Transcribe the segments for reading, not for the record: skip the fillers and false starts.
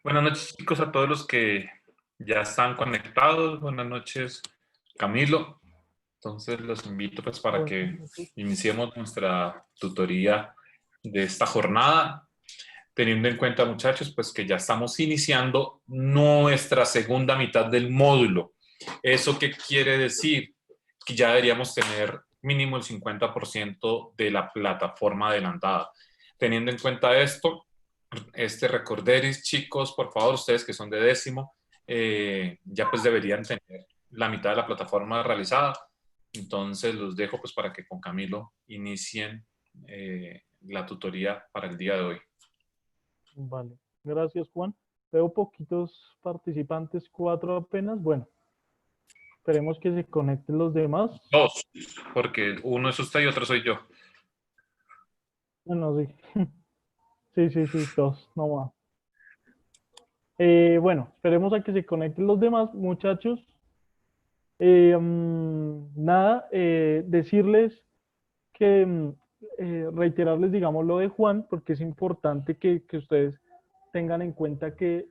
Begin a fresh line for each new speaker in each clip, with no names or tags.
Buenas noches, chicos, a todos los que ya están conectados. Buenas noches, Camilo. Entonces, los invito pues para
Buenas
que
noches.
iniciemos nuestra tutoría de esta jornada, teniendo en cuenta, muchachos, pues que ya estamos iniciando nuestra segunda mitad del módulo. ¿Eso qué quiere decir? Que ya deberíamos tener mínimo el 50% de la plataforma adelantada. Teniendo en cuenta esto, recorderis, chicos, por favor, ustedes que son de décimo, ya pues deberían tener la mitad de la plataforma realizada. Entonces los dejo pues para que con Camilo inicien la tutoría para el día de hoy.
Vale, gracias Juan. Veo poquitos participantes, 4 apenas. Bueno, esperemos que se conecten los demás.
Dos, porque uno es usted y otro soy yo.
Bueno, sí, sí, 2, no más. Bueno, esperemos a que se conecten los demás, muchachos. Nada, decirles que, reiterarles, digamos, lo de Juan, porque es importante que ustedes tengan en cuenta que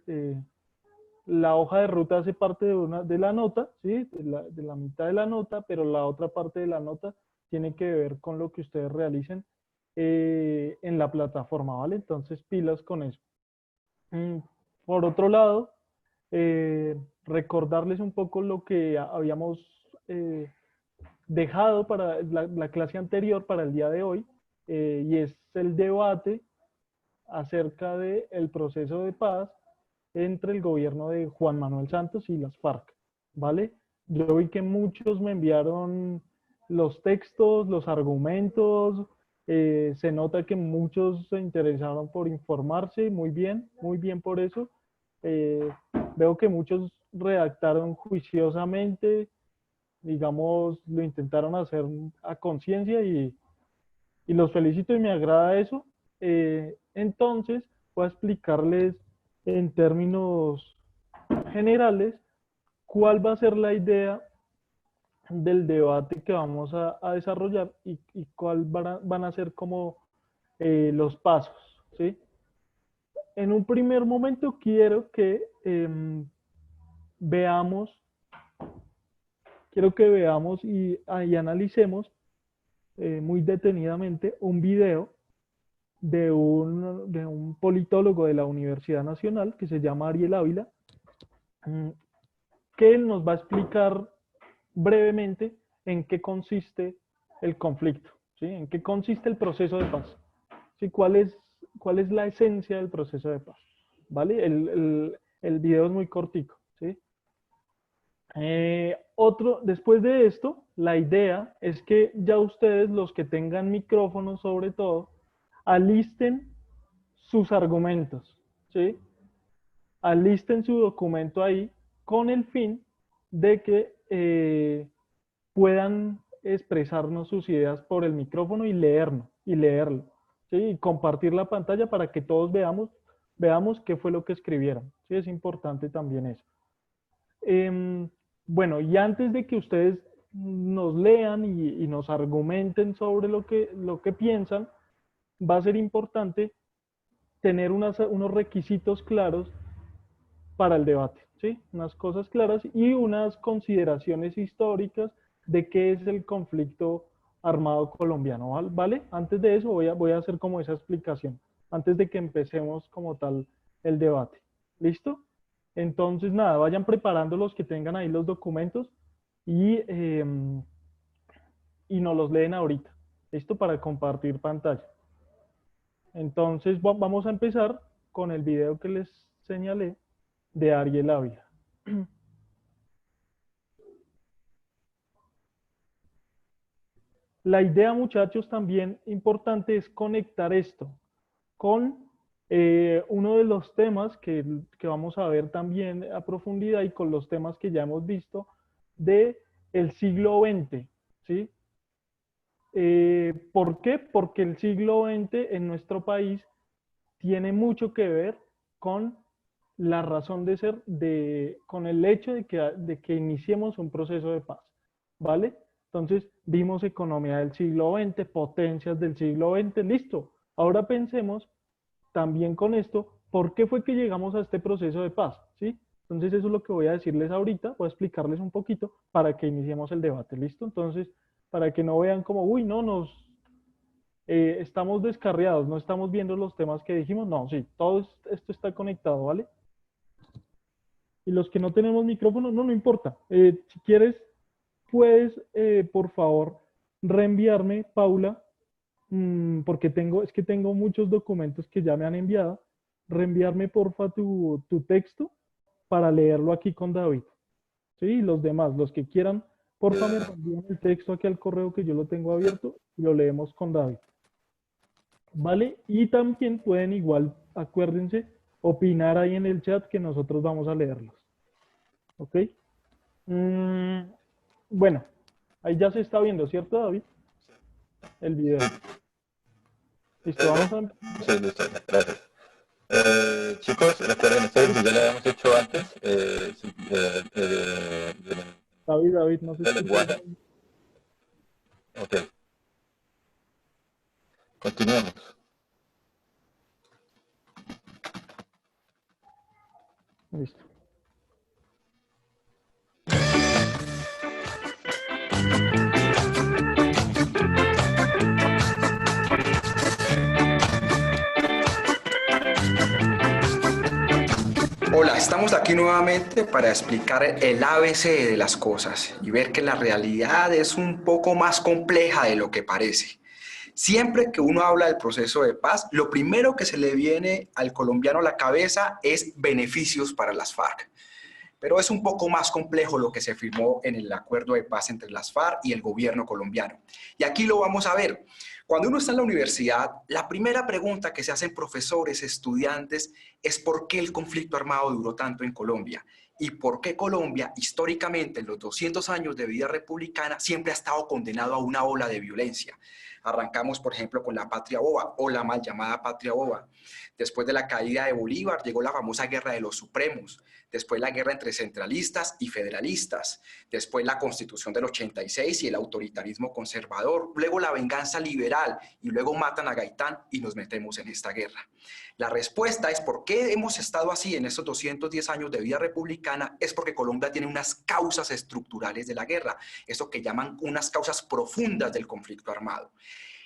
la hoja de ruta hace parte de la nota, ¿sí? De la mitad de la nota, pero la otra parte de la nota tiene que ver con lo que ustedes realicen en la plataforma, ¿vale? Entonces, pilas con eso. Mm, Por otro lado, recordarles un poco lo que habíamos dejado para la clase anterior, para el día de hoy, y es el debate acerca del proceso de paz entre el gobierno de Juan Manuel Santos y las FARC, ¿vale? Yo vi que muchos me enviaron los textos, los argumentos, se nota que muchos se interesaron por informarse, muy bien por eso. Eh, Veo que muchos redactaron juiciosamente, digamos, lo intentaron hacer a conciencia y los felicito y me agrada eso. Entonces, voy a explicarles en términos generales cuál va a ser la idea del debate que vamos a desarrollar y cuál van a ser como los pasos, ¿sí? En un primer momento quiero que veamos, y analicemos muy detenidamente un video de un politólogo de la Universidad Nacional que se llama Ariel Ávila, mm, que él nos va a explicar brevemente en qué consiste el conflicto, ¿sí? En qué consiste el proceso de paz, ¿sí? ¿Cuál es la esencia del proceso de paz? ¿Vale? El video es muy cortico, ¿sí? Después de esto, la idea es que ya ustedes, los que tengan micrófonos sobre todo, alisten sus argumentos, ¿sí? Alisten su documento ahí con el fin de que puedan expresarnos sus ideas por el micrófono y leerlo, ¿sí? Y compartir la pantalla para que todos veamos qué fue lo que escribieron, ¿sí? Es importante también eso. Eh, bueno, y antes de que ustedes nos lean y nos argumenten sobre lo que piensan, va a ser importante tener unos requisitos claros para el debate, ¿sí? Unas cosas claras y unas consideraciones históricas de qué es el conflicto armado colombiano, ¿vale? Antes de eso voy a hacer como esa explicación, antes de que empecemos como tal el debate. ¿Listo? Entonces, nada, vayan preparando los que tengan ahí los documentos y nos los leen ahorita. ¿Listo? Para compartir pantalla. Entonces, vamos a empezar con el video que les señalé de Ariel Ávila. La idea, muchachos, también importante es conectar esto con uno de los temas que vamos a ver también a profundidad y con los temas que ya hemos visto de el siglo XX, ¿sí? ¿Por qué? Porque el siglo XX en nuestro país tiene mucho que ver con la razón de ser, con el hecho de que iniciemos un proceso de paz, ¿vale? Entonces, vimos economía del siglo XX, potencias del siglo XX, listo. Ahora pensemos también con esto, ¿Por qué fue que llegamos a este proceso de paz? ¿Sí? Entonces eso es lo que voy a decirles ahorita, voy a explicarles un poquito para que iniciemos el debate, ¿listo? Entonces, para que no vean como, uy, no, estamos descarriados, no estamos viendo los temas que dijimos, no, sí, todo esto está conectado, ¿vale? Y los que no tenemos micrófono, no, no importa. Si quieres, puedes, por favor, reenviarme, Paula, porque es que tengo muchos documentos que ya me han enviado. Reenviarme, porfa, tu texto para leerlo aquí con David. Sí, y los demás, los que quieran, porfa, me reenvían el texto aquí al correo que yo lo tengo abierto y lo leemos con David. ¿Vale? Y también pueden igual, acuérdense, opinar ahí en el chat que nosotros vamos a leerlos. ¿Ok? Mm, bueno, ahí ya se está viendo, ¿cierto, David? El video. Listo, vamos a...
Sí, listo, gracias. Chicos, recuerden, esto ya lo habíamos hecho antes.
David, no se
De
escucha.
lenguaje. Ok, continuemos.
Listo.
Hola, estamos aquí nuevamente para explicar el ABC de las cosas y ver que la realidad es un poco más compleja de lo que parece. Siempre que uno habla del proceso de paz, lo primero que se le viene al colombiano a la cabeza es beneficios para las FARC. Pero es un poco más complejo lo que se firmó en el acuerdo de paz entre las FARC y el gobierno colombiano. Y aquí lo vamos a ver. Cuando uno está en la universidad, la primera pregunta que se hacen profesores, estudiantes, es ¿por qué el conflicto armado duró tanto en Colombia? Y por qué Colombia, históricamente, en los 200 años de vida republicana, siempre ha estado condenado a una ola de violencia. Arrancamos, por ejemplo, con la patria boba o la mal llamada patria boba. Después de la caída de Bolívar, llegó la famosa Guerra de los Supremos. Después la guerra entre centralistas y federalistas. Después la Constitución del 86 y el autoritarismo conservador. Luego la venganza liberal y luego matan a Gaitán y nos metemos en esta guerra. La respuesta es por qué hemos estado así en estos 210 años de vida republicana es porque Colombia tiene unas causas estructurales de la guerra, eso que llaman unas causas profundas del conflicto armado.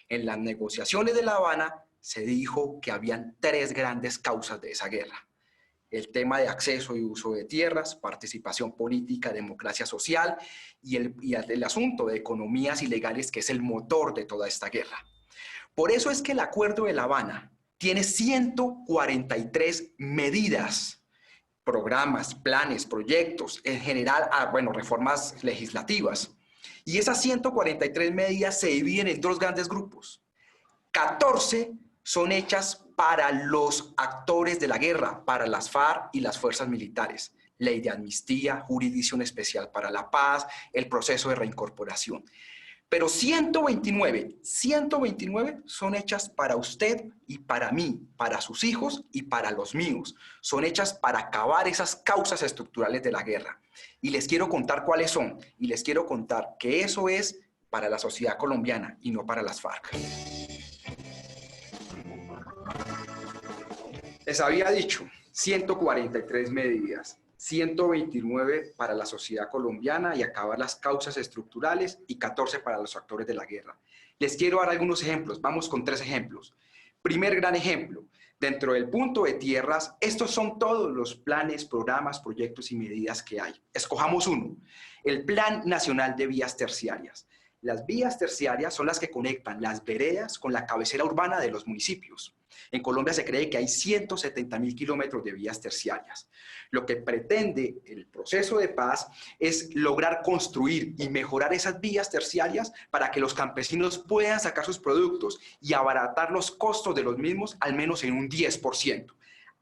En las negociaciones de La Habana se dijo que habían tres grandes causas de esa guerra. El tema de acceso y uso de tierras, participación política, democracia social y el asunto de economías ilegales, que es el motor de toda esta guerra. Por eso es que el Acuerdo de La Habana tiene 143 medidas, programas, planes, proyectos, en general, reformas legislativas. Y esas 143 medidas se dividen en dos grandes grupos. 14 son hechas para los actores de la guerra, para las FARC y las fuerzas militares. Ley de amnistía, jurisdicción especial para la paz, el proceso de reincorporación. Pero 129 son hechas para usted y para mí, para sus hijos y para los míos. Son hechas para acabar esas causas estructurales de la guerra. Y les quiero contar cuáles son. Y les quiero contar que eso es para la sociedad colombiana y no para las FARC. Les había dicho, 143 medidas. 129 para la sociedad colombiana y acabar las causas estructurales y 14 para los actores de la guerra. Les quiero dar algunos ejemplos. Vamos con 3 ejemplos. Primer gran ejemplo. Dentro del punto de tierras, estos son todos los planes, programas, proyectos y medidas que hay. Escojamos uno. El Plan Nacional de Vías Terciarias. Las vías terciarias son las que conectan las veredas con la cabecera urbana de los municipios. En Colombia se cree que hay 170.000 kilómetros de vías terciarias. Lo que pretende el proceso de paz es lograr construir y mejorar esas vías terciarias para que los campesinos puedan sacar sus productos y abaratar los costos de los mismos al menos en un 10%.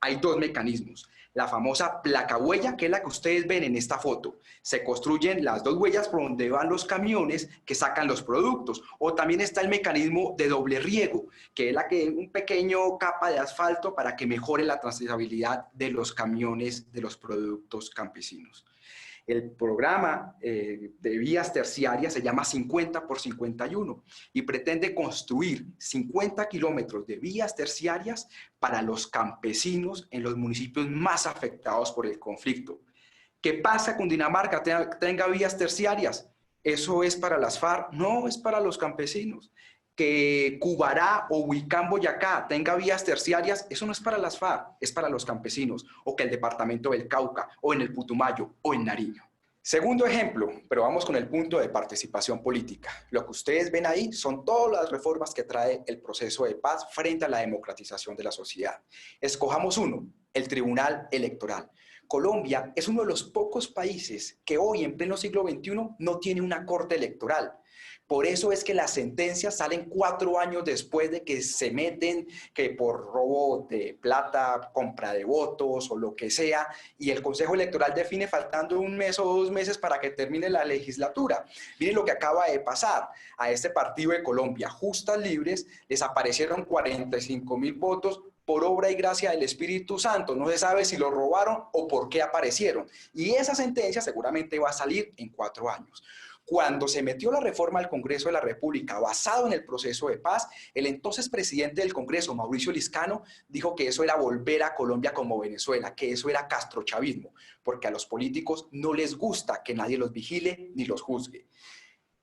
Hay dos mecanismos. La famosa placa huella, que es la que ustedes ven en esta foto. Se construyen las dos huellas por donde van los camiones que sacan los productos. O también está el mecanismo de doble riego, que es un pequeño capa de asfalto para que mejore la trazabilidad de los camiones de los productos campesinos. El programa de vías terciarias se llama 50 por 51 y pretende construir 50 kilómetros de vías terciarias para los campesinos en los municipios más afectados por el conflicto. ¿Qué pasa con Dinamarca? Tenga vías terciarias. ¿Eso es para las FARC? No, es para los campesinos. Que Cubará o Huicán, Boyacá tenga vías terciarias, eso no es para las FARC, es para los campesinos. O que el departamento del Cauca, o en el Putumayo, o en Nariño. Segundo ejemplo, pero vamos con el punto de participación política. Lo que ustedes ven ahí son todas las reformas que trae el proceso de paz frente a la democratización de la sociedad. Escojamos uno, el Tribunal Electoral. Colombia es uno de los pocos países que hoy, en pleno siglo XXI, no tiene una corte electoral. Por eso es que las sentencias salen 4 años después de que se meten, que por robo de plata, compra de votos o lo que sea, y el Consejo Electoral define faltando 1 mes o 2 meses para que termine la legislatura. Miren lo que acaba de pasar. A este partido de Colombia, Justas Libres, les aparecieron 45.000 votos por obra y gracia del Espíritu Santo. No se sabe si lo robaron o por qué aparecieron. Y esa sentencia seguramente va a salir en 4 años. Cuando se metió la reforma al Congreso de la República basado en el proceso de paz, el entonces presidente del Congreso, Mauricio Liscano, dijo que eso era volver a Colombia como Venezuela, que eso era castrochavismo, porque a los políticos no les gusta que nadie los vigile ni los juzgue.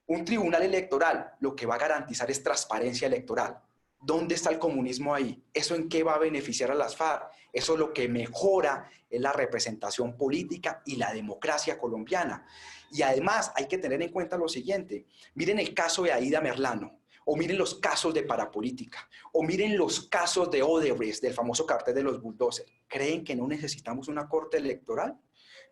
Un tribunal electoral lo que va a garantizar es transparencia electoral. ¿Dónde está el comunismo ahí? ¿Eso en qué va a beneficiar a las FARC? Eso lo que mejora es la representación política y la democracia colombiana. Y además hay que tener en cuenta lo siguiente. Miren el caso de Aida Merlano, o miren los casos de parapolítica, o miren los casos de Odebrecht, del famoso cartel de los bulldozers. ¿Creen que no necesitamos una corte electoral?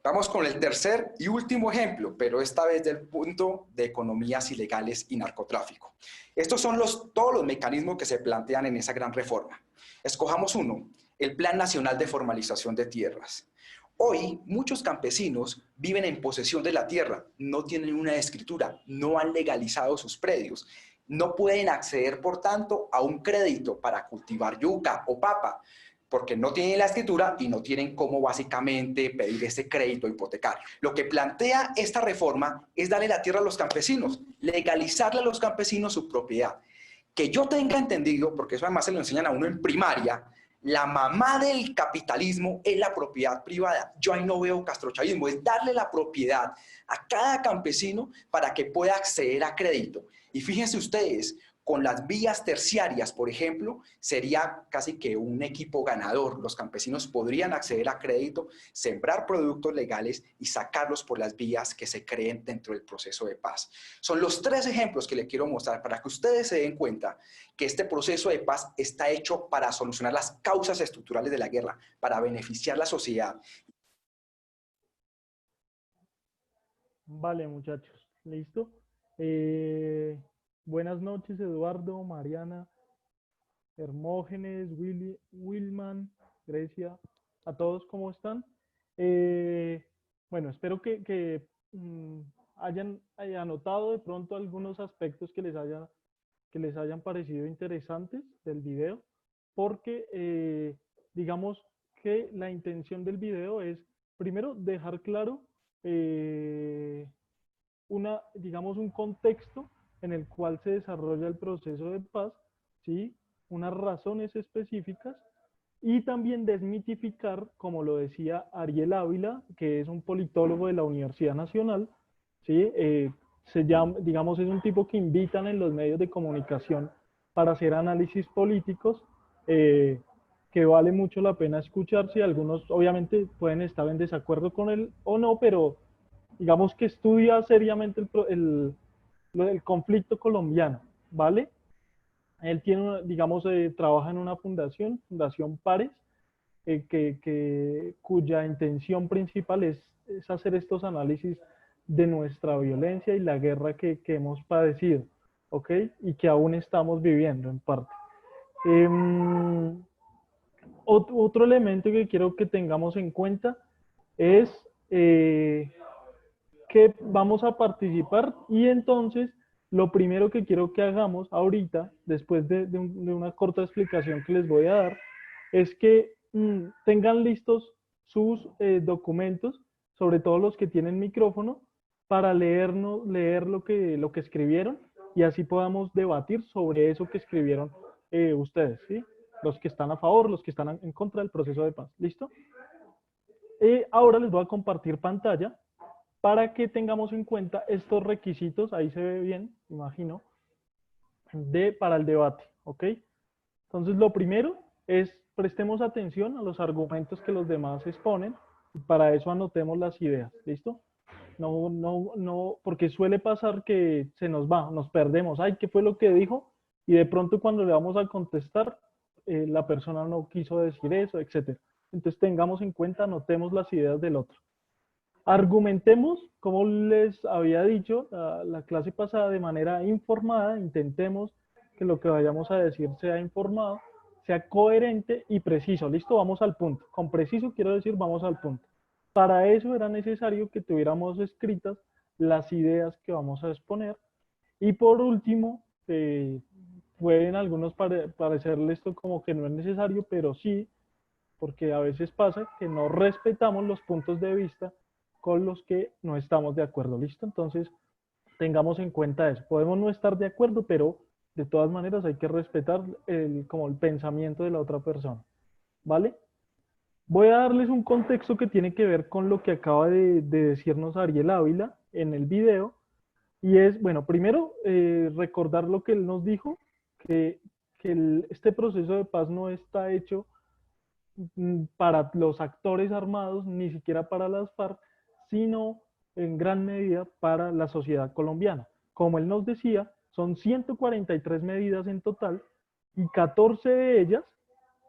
Vamos con el tercer y último ejemplo, pero esta vez del punto de economías ilegales y narcotráfico. Estos son todos los mecanismos que se plantean en esa gran reforma. Escojamos uno, el Plan Nacional de Formalización de Tierras. Hoy, muchos campesinos viven en posesión de la tierra, no tienen una escritura, no han legalizado sus predios, no pueden acceder, por tanto, a un crédito para cultivar yuca o papa, porque no tienen la escritura y no tienen cómo básicamente pedir ese crédito hipotecario. Lo que plantea esta reforma es darle la tierra a los campesinos, legalizarle a los campesinos su propiedad. Que yo tenga entendido, porque eso además se lo enseñan a uno en primaria, la mamá del capitalismo es la propiedad privada. Yo ahí no veo castrochavismo, es darle la propiedad a cada campesino para que pueda acceder a crédito. Y fíjense ustedes, con las vías terciarias, por ejemplo, sería casi que un equipo ganador. Los campesinos podrían acceder a crédito, sembrar productos legales y sacarlos por las vías que se creen dentro del proceso de paz. Son los 3 ejemplos que les quiero mostrar para que ustedes se den cuenta que este proceso de paz está hecho para solucionar las causas estructurales de la guerra, para beneficiar la sociedad.
Vale, muchachos, ¿listo? Buenas noches, Eduardo, Mariana, Hermógenes, Wilman, Grecia, a todos, ¿cómo están? Bueno, espero que hayan anotado de pronto algunos aspectos que les hayan parecido interesantes del video, porque digamos que la intención del video es, primero, dejar claro digamos, un contexto en el cual se desarrolla el proceso de paz, ¿sí? Unas razones específicas, y también desmitificar, como lo decía Ariel Ávila, que es un politólogo de la Universidad Nacional, ¿sí? Se llama, digamos, es un tipo que invitan en los medios de comunicación para hacer análisis políticos, que vale mucho la pena escucharse. Algunos obviamente pueden estar en desacuerdo con él o no, pero digamos que estudia seriamente el conflicto colombiano, ¿vale? Él tiene, digamos, trabaja en una fundación, Fundación Pares, cuya intención principal es hacer estos análisis de nuestra violencia y la guerra que hemos padecido, ¿ok? Y que aún estamos viviendo en parte. Otro elemento que quiero que tengamos en cuenta es que vamos a participar, y entonces lo primero que quiero que hagamos ahorita, después de una corta explicación que les voy a dar, es que tengan listos sus documentos sobre todo los que tienen micrófono, para leer lo que escribieron y así podamos debatir sobre eso que escribieron ustedes, ¿sí? Los que están a favor, los que están en contra del proceso de paz. ¿Listo? Ahora les voy a compartir pantalla para que tengamos en cuenta estos requisitos, ahí se ve bien, imagino, para el debate, ¿ok? Entonces, lo primero es prestemos atención a los argumentos que los demás exponen y para eso anotemos las ideas, ¿listo? No, porque suele pasar que se nos va, nos perdemos, ay, ¿qué fue lo que dijo? Y de pronto cuando le vamos a contestar, la persona no quiso decir eso, etc. Entonces, tengamos en cuenta, anotemos las ideas del otro. Argumentemos, como les había dicho la clase pasada, de manera informada, intentemos que lo que vayamos a decir sea informado, sea coherente y preciso. Listo, vamos al punto. Con preciso quiero decir vamos al punto. Para eso era necesario que tuviéramos escritas las ideas que vamos a exponer. Y por último, pueden algunos parecerle esto como que no es necesario, pero sí, porque a veces pasa que no respetamos los puntos de vista con los que no estamos de acuerdo. ¿Listo? Entonces, tengamos en cuenta eso. Podemos no estar de acuerdo, pero de todas maneras hay que respetar como el pensamiento de la otra persona. ¿Vale? Voy a darles un contexto que tiene que ver con lo que acaba de decirnos Ariel Ávila en el video. Y es, bueno, primero recordar lo que él nos dijo, que este proceso de paz no está hecho para los actores armados, ni siquiera para las FARC, sino en gran medida para la sociedad colombiana. Como él nos decía, son 143 medidas en total y 14 de ellas,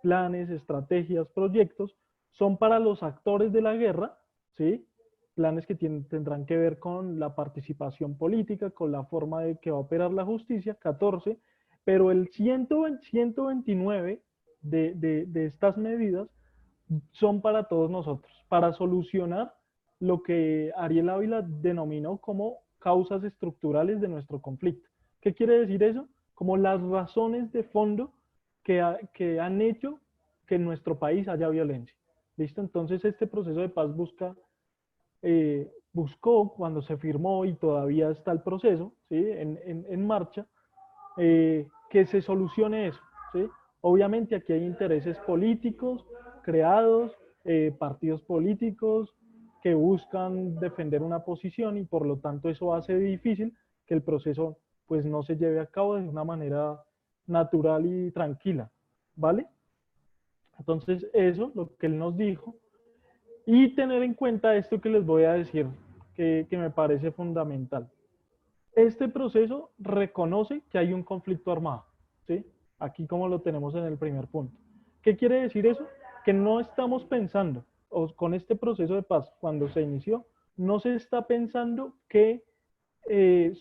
planes, estrategias, proyectos, son para los actores de la guerra, ¿sí? Planes que tendrán que ver con la participación política, con la forma de que va a operar la justicia, 14, pero el 129 de estas medidas son para todos nosotros, para solucionar lo que Ariel Ávila denominó como causas estructurales de nuestro conflicto. ¿Qué quiere decir eso? Como las razones de fondo que han hecho que en nuestro país haya violencia. ¿Listo? Entonces este proceso de paz buscó cuando se firmó y todavía está el proceso, ¿sí? en marcha, que se solucione eso, ¿sí? Obviamente aquí hay intereses políticos creados, partidos políticos que buscan defender una posición y por lo tanto eso hace difícil que el proceso pues no se lleve a cabo de una manera natural y tranquila, ¿vale? Entonces eso, lo que él nos dijo, y tener en cuenta esto que les voy a decir, que me parece fundamental. Este proceso reconoce que hay un conflicto armado, ¿sí? Aquí como lo tenemos en el primer punto. ¿Qué quiere decir eso? Que no estamos pensando, o con este proceso de paz, cuando se inició, no se está pensando que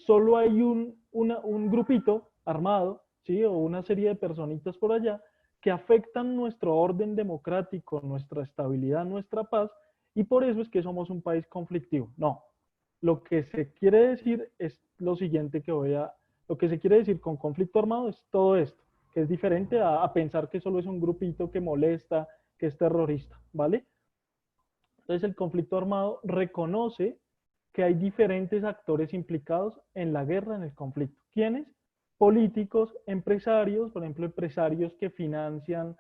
solo hay un grupito armado, ¿sí? O una serie de personitas por allá que afectan nuestro orden democrático, nuestra estabilidad, nuestra paz, y por eso es que somos un país conflictivo. No, lo que se quiere decir es lo siguiente lo que se quiere decir con conflicto armado es todo esto, que es diferente a pensar que solo es un grupito que molesta, que es terrorista, ¿vale? Entonces el conflicto armado reconoce que hay diferentes actores implicados en la guerra, en el conflicto. ¿Quiénes? Políticos, empresarios, por ejemplo, empresarios que financiaron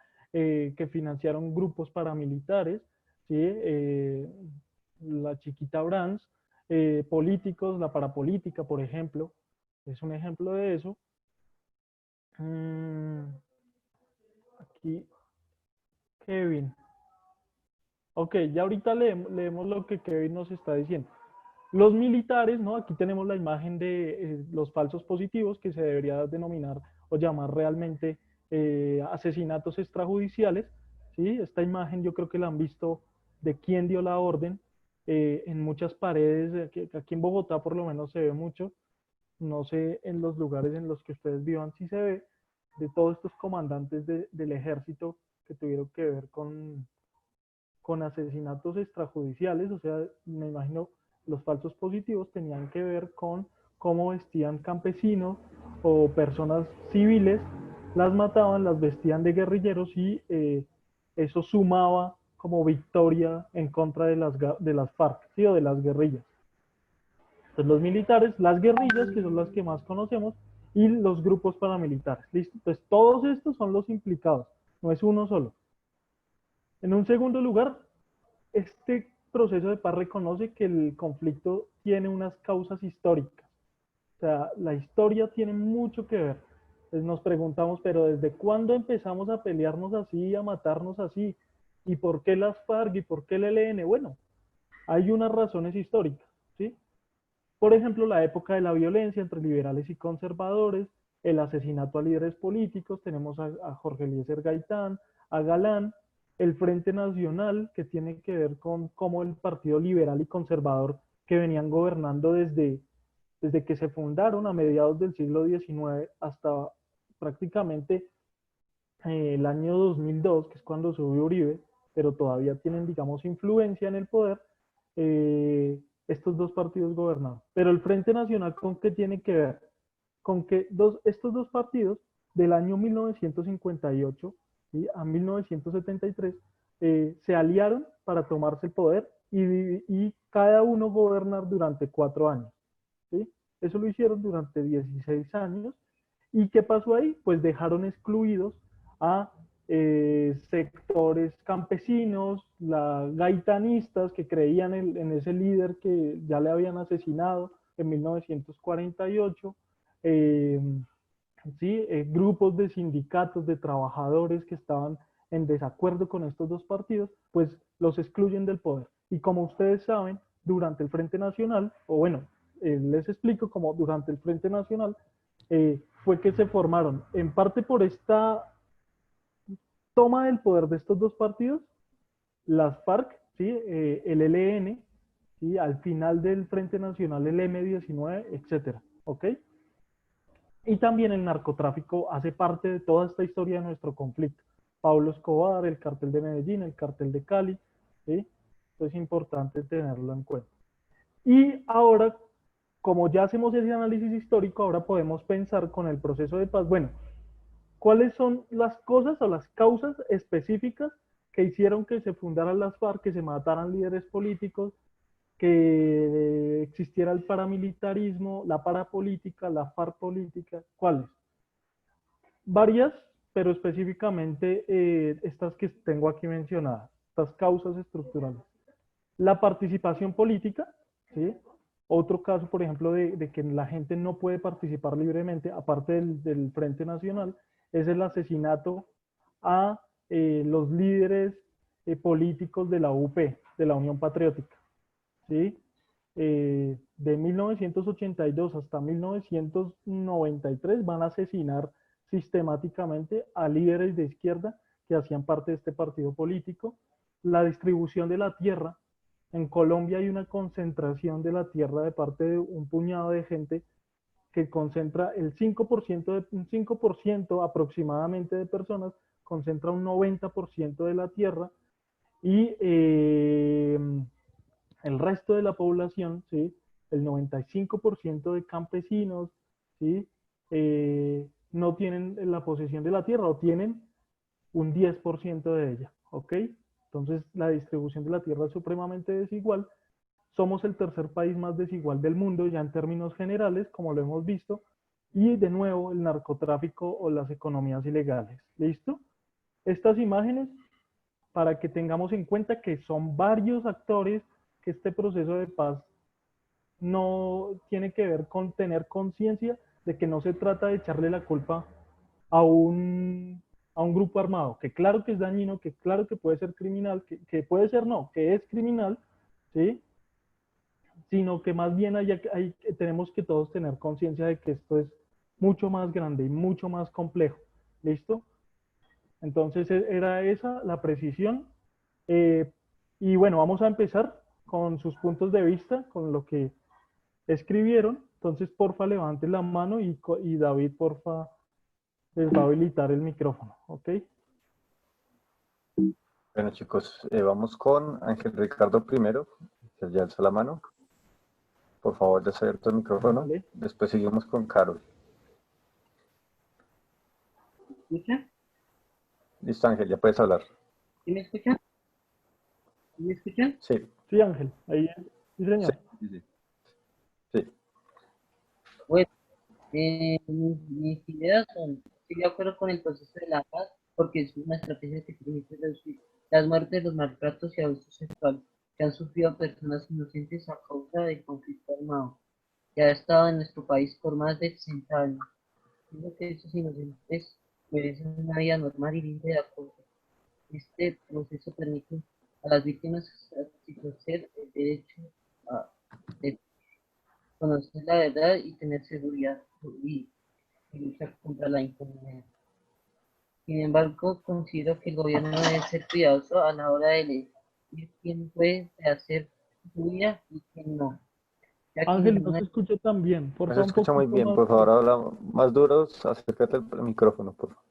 grupos paramilitares, ¿sí? La Chiquita Brands, políticos, la parapolítica, por ejemplo, es un ejemplo de eso. Aquí, Kevin. Ok, ya ahorita leemos lo que Kevin nos está diciendo. Los militares, ¿no? Aquí tenemos la imagen de los falsos positivos, que se debería denominar o llamar realmente asesinatos extrajudiciales, ¿sí? Esta imagen yo creo que la han visto de quién dio la orden en muchas paredes, aquí en Bogotá por lo menos se ve mucho, no sé en los lugares en los que ustedes vivan si se ve, de todos estos comandantes del ejército que tuvieron que ver con asesinatos extrajudiciales, o sea, me imagino los falsos positivos tenían que ver con cómo vestían campesinos o personas civiles, las mataban, las vestían de guerrilleros y eso sumaba como victoria en contra de las FARC, ¿sí? O de las guerrillas. Entonces los militares, las guerrillas, que son las que más conocemos, y los grupos paramilitares, ¿listo? Entonces todos estos son los implicados, no es uno solo. En un segundo lugar, este proceso de paz reconoce que el conflicto tiene unas causas históricas. O sea, la historia tiene mucho que ver. Entonces nos preguntamos, pero ¿desde cuándo empezamos a pelearnos así, a matarnos así? ¿Y por qué las FARC? ¿Y por qué el ELN? Bueno, hay unas razones históricas, ¿sí? Por ejemplo, la época de la violencia entre liberales y conservadores, el asesinato a líderes políticos, tenemos a Jorge Eliezer Gaitán, a Galán, el Frente Nacional, que tiene que ver con cómo el Partido Liberal y Conservador, que venían gobernando desde que se fundaron a mediados del siglo XIX hasta prácticamente el año 2002, que es cuando subió Uribe, pero todavía tienen, digamos, influencia en el poder, estos dos partidos gobernaban. Pero el Frente Nacional, ¿con qué tiene que ver? Con que estos dos partidos, del año 1958, ¿sí?, a 1973, se aliaron para tomarse el poder y cada uno gobernar durante 4 años. ¿Sí? Eso lo hicieron durante 16 años. ¿Y qué pasó ahí? Pues dejaron excluidos a sectores campesinos, gaitanistas que creían en ese líder que ya le habían asesinado en 1948, ¿sí? Grupos de sindicatos, de trabajadores que estaban en desacuerdo con estos dos partidos, pues los excluyen del poder. Y como ustedes saben, durante el Frente Nacional, o bueno, les explico cómo durante el Frente Nacional fue que se formaron, en parte por esta toma del poder de estos dos partidos, las FARC, ¿sí? El ELN, ¿sí? Al final del Frente Nacional el M-19, etcétera, ¿ok? Y también el narcotráfico hace parte de toda esta historia de nuestro conflicto. Pablo Escobar, el cartel de Medellín, el cartel de Cali, ¿sí? Esto es importante tenerlo en cuenta. Y ahora, como ya hacemos ese análisis histórico, ahora podemos pensar con el proceso de paz, bueno, ¿cuáles son las cosas o las causas específicas que hicieron que se fundaran las FARC, que se mataran líderes políticos, que existiera el paramilitarismo, la parapolítica, la FARC política? ¿Cuáles? Varias, pero específicamente estas que tengo aquí mencionadas, estas causas estructurales. La participación política, ¿sí? Otro caso, por ejemplo, de que la gente no puede participar libremente, aparte del Frente Nacional, es el asesinato a los líderes políticos de la UP, de la Unión Patriótica, ¿sí? De 1982 hasta 1993 van a asesinar sistemáticamente a líderes de izquierda que hacían parte de este partido político. La distribución de la tierra. En Colombia hay una concentración de la tierra de parte de un puñado de gente que concentra el 5%, un 5% aproximadamente de personas, concentra un 90% de la tierra, y el resto de la población, ¿sí?, el 95% de campesinos, ¿sí?, no tienen la posesión de la tierra o tienen un 10% de ella, ¿ok? Entonces la distribución de la tierra es supremamente desigual. Somos el tercer país más desigual del mundo ya en términos generales, como lo hemos visto, y de nuevo el narcotráfico o las economías ilegales. ¿Listo? Estas imágenes, para que tengamos en cuenta que son varios actores, que este proceso de paz no tiene que ver con tener conciencia de que no se trata de echarle la culpa a un grupo armado, que claro que es dañino, que claro que puede ser criminal, que puede ser no, que es criminal, ¿sí?, sino que más bien tenemos que todos tener conciencia de que esto es mucho más grande y mucho más complejo. ¿Listo? Entonces era esa la precisión. Y bueno, vamos a empezar con sus puntos de vista, con lo que escribieron. Entonces, porfa, levanten la mano y David, porfa, les va a habilitar el micrófono. ¿Ok?
Bueno, chicos, vamos con Ángel Ricardo primero, que ya alza la mano. Por favor, ya se ha abierto el micrófono.
Vale.
Después seguimos con Carol.
¿Me escucha?
Listo, Ángel, ya puedes hablar.
¿Sí me escucha? ¿Me escuchan?
Sí,
Sí, Ángel, ahí sí,
sí,
señor.
sí, sí. Sí.
Bueno, mis ideas son, estoy de acuerdo con el proceso de la paz, porque es una estrategia que permite reducir las muertes, los maltratos y abusos sexuales que han sufrido personas inocentes a causa del conflicto armado, que ha estado en nuestro país por más de 60 años. Creo que esos inocentes merecen una vida normal y libre de acoso. Este proceso permite a las víctimas ejercer el derecho a de conocer la verdad y tener seguridad y luchar contra la impunidad. Sin embargo, considero que el gobierno debe ser cuidadoso a la hora de elegir quién puede hacer su vida y quién no, ya que
Ángel, no
ninguna.
se escucha tan bien.
No
Porfa,
se
un
escucha muy
poquito
bien.
más.
Por favor, habla más duro. Acércate al micrófono, por favor.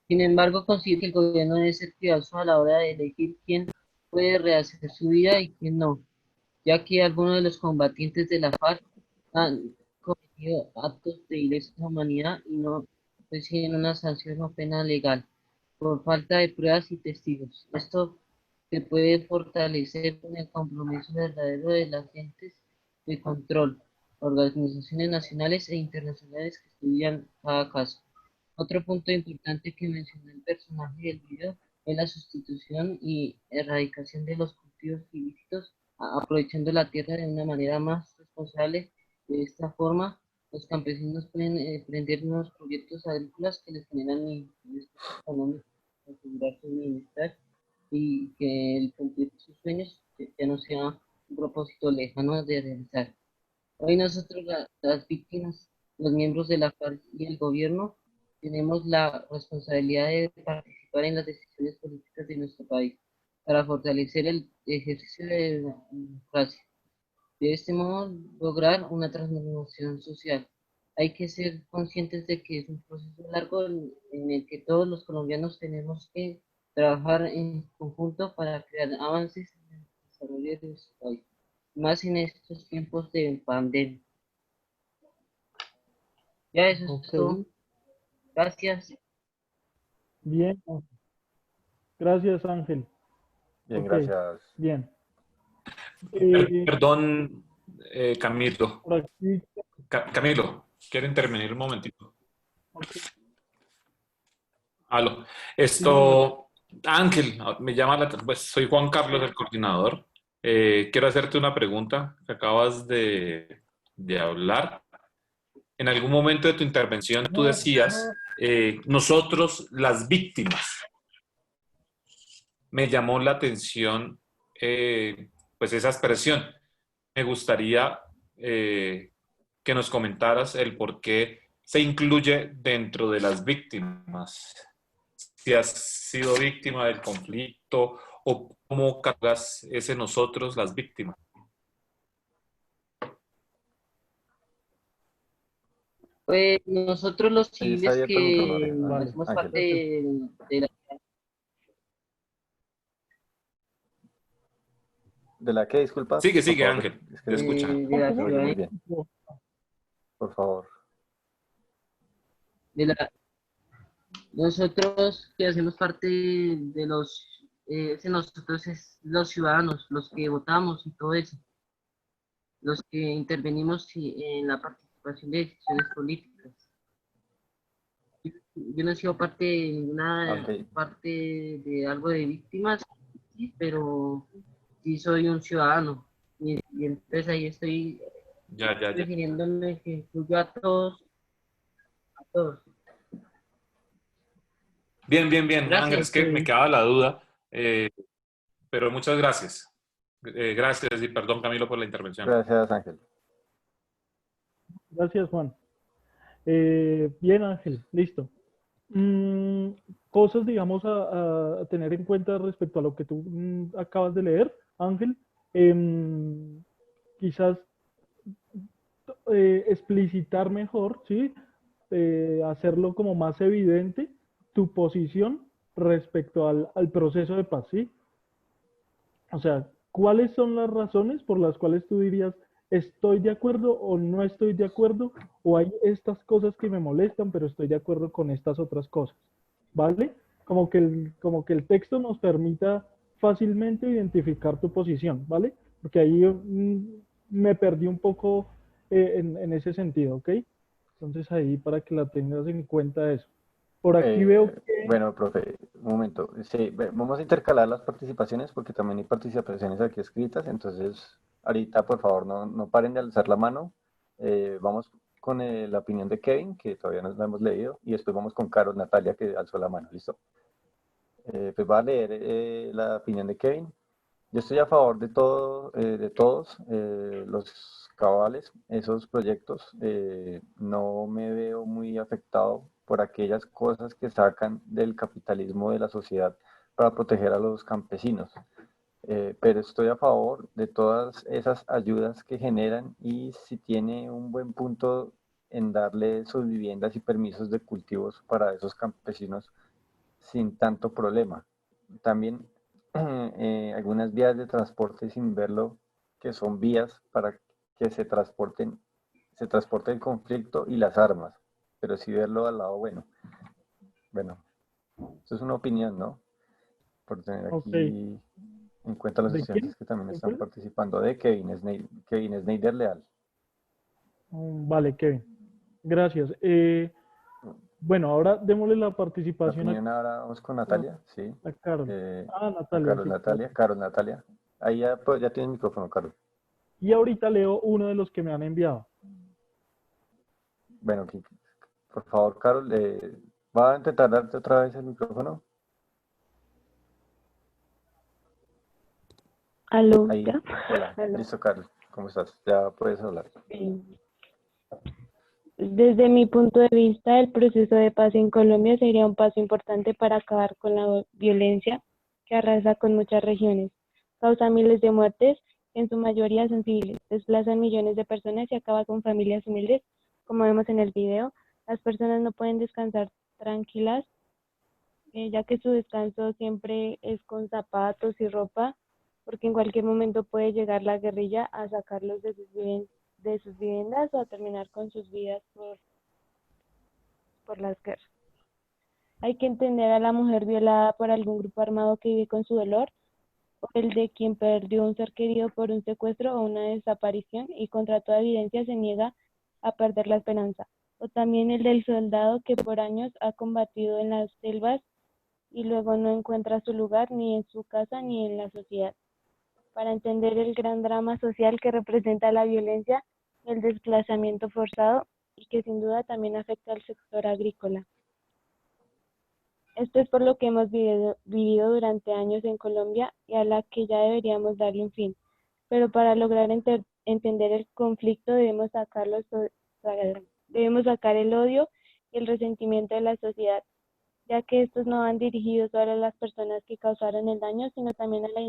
Sin embargo, considero que el gobierno debe ser cuidadoso a la hora de elegir quién puede rehacer su vida y quién no, ya que algunos de los combatientes de la FARC han cometido actos de lesa humanidad y no reciben una sanción o pena legal por falta de pruebas y testigos. Esto se puede fortalecer con el compromiso verdadero de las agentes de control, organizaciones nacionales e internacionales que estudian cada caso. Otro punto importante que mencionó el personaje del video es la sustitución y erradicación de los cultivos ilícitos, aprovechando la tierra de una manera más responsable. De esta forma, los campesinos pueden emprender nuevos proyectos agrícolas que les generan ingresos económicos, asegurar su bienestar y que el cumplir sus sueños ya no sea un propósito lejano de realizar. Hoy nosotros, las víctimas, los miembros de la FARC y el gobierno, tenemos la responsabilidad de participar en las decisiones políticas de nuestro país para fortalecer el ejercicio de la democracia. De este modo, lograr una transformación social. Hay que ser conscientes de que es un proceso largo en el que todos los colombianos tenemos que trabajar en conjunto para crear avances en el desarrollo de nuestro país, más en estos tiempos de pandemia. Ya eso es
Ok,
todo. Gracias.
bien. Gracias, Ángel.
Bien,
Ok,
gracias.
bien. Eh,
Perdón, Camilo.
por aquí,
Camilo, quiero intervenir un momentito.
ok,
Aló.
sí, señor.
Esto, Ángel, me llama la atención. Pues soy Juan Carlos, el coordinador. Quiero hacerte una pregunta que acabas de hablar. En algún momento de tu intervención tú decías, nosotros las víctimas. Me llamó la atención pues esa expresión. Me gustaría que nos comentaras el por qué se incluye dentro de las víctimas. Si has sido víctima del conflicto o cómo cargas ese nosotros las víctimas.
Pues nosotros los
Ahí está
civiles
abierto el micrófono,
que
Vale,
hacemos
Ángel.
parte
gracias.
de la,
¿De la qué? Disculpa.
Sigue,
Por
sigue,
favor,
Ángel,
es
te
que
escucha.
de la
no se oye muy
ciudadanía,
bien. Por favor.
de la, nosotros que hacemos parte de nosotros es los ciudadanos, los que votamos y todo eso, los que intervenimos en la participación de decisiones políticas. Yo no he sido parte de ninguna
Ok.
parte de algo de víctimas, sí, pero sí soy un ciudadano. Y entonces ahí estoy
Ya, ya, ya.
refiriéndome que incluyo a todos, a todos.
Bien, bien, bien, Ángel, es
Gracias.
que me
Ok,
quedaba la duda, pero muchas gracias. Gracias y perdón, Camilo, por la intervención.
Gracias, Ángel.
gracias, Juan. Bien, Ángel, listo. Mm, cosas, digamos, a tener en cuenta respecto a lo que tú acabas de leer, Ángel. Quizás explicitar mejor, ¿sí? Hacerlo como más evidente tu posición respecto al proceso de paz, ¿sí? O sea, ¿cuáles son las razones por las cuales tú dirías estoy de acuerdo o no estoy de acuerdo? O hay estas cosas que me molestan, pero estoy de acuerdo con estas otras cosas, ¿vale? Como que el texto nos permita fácilmente identificar tu posición, ¿vale? Porque ahí me perdí un poco en ese sentido, ¿ok? Entonces ahí para que la tengas en cuenta eso. Por aquí veo que...
Bueno, profe, un momento. Sí, vamos a intercalar las participaciones porque también hay participaciones aquí escritas. Entonces, ahorita, por favor, no paren de alzar la mano. Vamos con la opinión de Kevin, que todavía no la hemos leído, y después vamos con Carol Natalia, que alzó la mano. ¿Listo? Pues va a leer la opinión de Kevin. Yo estoy a favor de todo, de todos los cabales, esos proyectos. No me veo muy afectado por aquellas cosas que sacan del capitalismo de la sociedad para proteger a los campesinos. Pero estoy a favor de todas esas ayudas que generan y si tiene un buen punto en darle sus viviendas y permisos de cultivos para esos campesinos sin tanto problema. También algunas vías de transporte sin verlo, que son vías para que se transporte el conflicto y las armas, pero sí verlo al lado bueno. Bueno, eso es una opinión, ¿no? Por tener
Ok,
aquí en cuenta los
¿de quién?
estudiantes que también
¿Quién
están
fue?
participando, de Kevin Snyder Leal.
Vale, Kevin. Gracias. Bueno, ahora démosle la
La
participación
opinión ahora vamos con
a,
Natalia, sí.
a Carol.
Eh, con
Natalia,
Carol
sí,
Natalia,
claro.
Carol Natalia. Ahí ya, pues, ya tiene el micrófono, Carol.
Y ahorita leo uno de los que me han enviado.
Bueno, por favor, Carol, ¿va a intentar darte otra vez el micrófono?
Aló,
Ahí,
¿ya?
hola,
Aló.
listo, Carol, ¿cómo estás? Ya puedes hablar.
Sí. Desde mi punto de vista, el proceso de paz en Colombia sería un paso importante para acabar con la violencia que arrasa con muchas regiones, causa miles de muertes, que en su mayoría son civiles, desplazan millones de personas y acaba con familias humildes, como vemos en el video. Las personas no pueden descansar tranquilas, ya que su descanso siempre es con zapatos y ropa, porque en cualquier momento puede llegar la guerrilla a sacarlos de sus viviendas o a terminar con sus vidas por las guerras. Hay que entender a la mujer violada por algún grupo armado que vive con su dolor, o el de quien perdió un ser querido por un secuestro o una desaparición y contra toda evidencia se niega a perder la esperanza, o también el del soldado que por años ha combatido en las selvas y luego no encuentra su lugar ni en su casa ni en la sociedad. Para entender el gran drama social que representa la violencia y el desplazamiento forzado y que sin duda también afecta al sector agrícola. Esto es por lo que hemos vivido durante años en Colombia y a la que ya deberíamos darle un fin. Pero para lograr entender el conflicto debemos sacar el odio y el resentimiento de la sociedad, ya que estos no van dirigidos solo a las personas que causaron el daño, sino también a la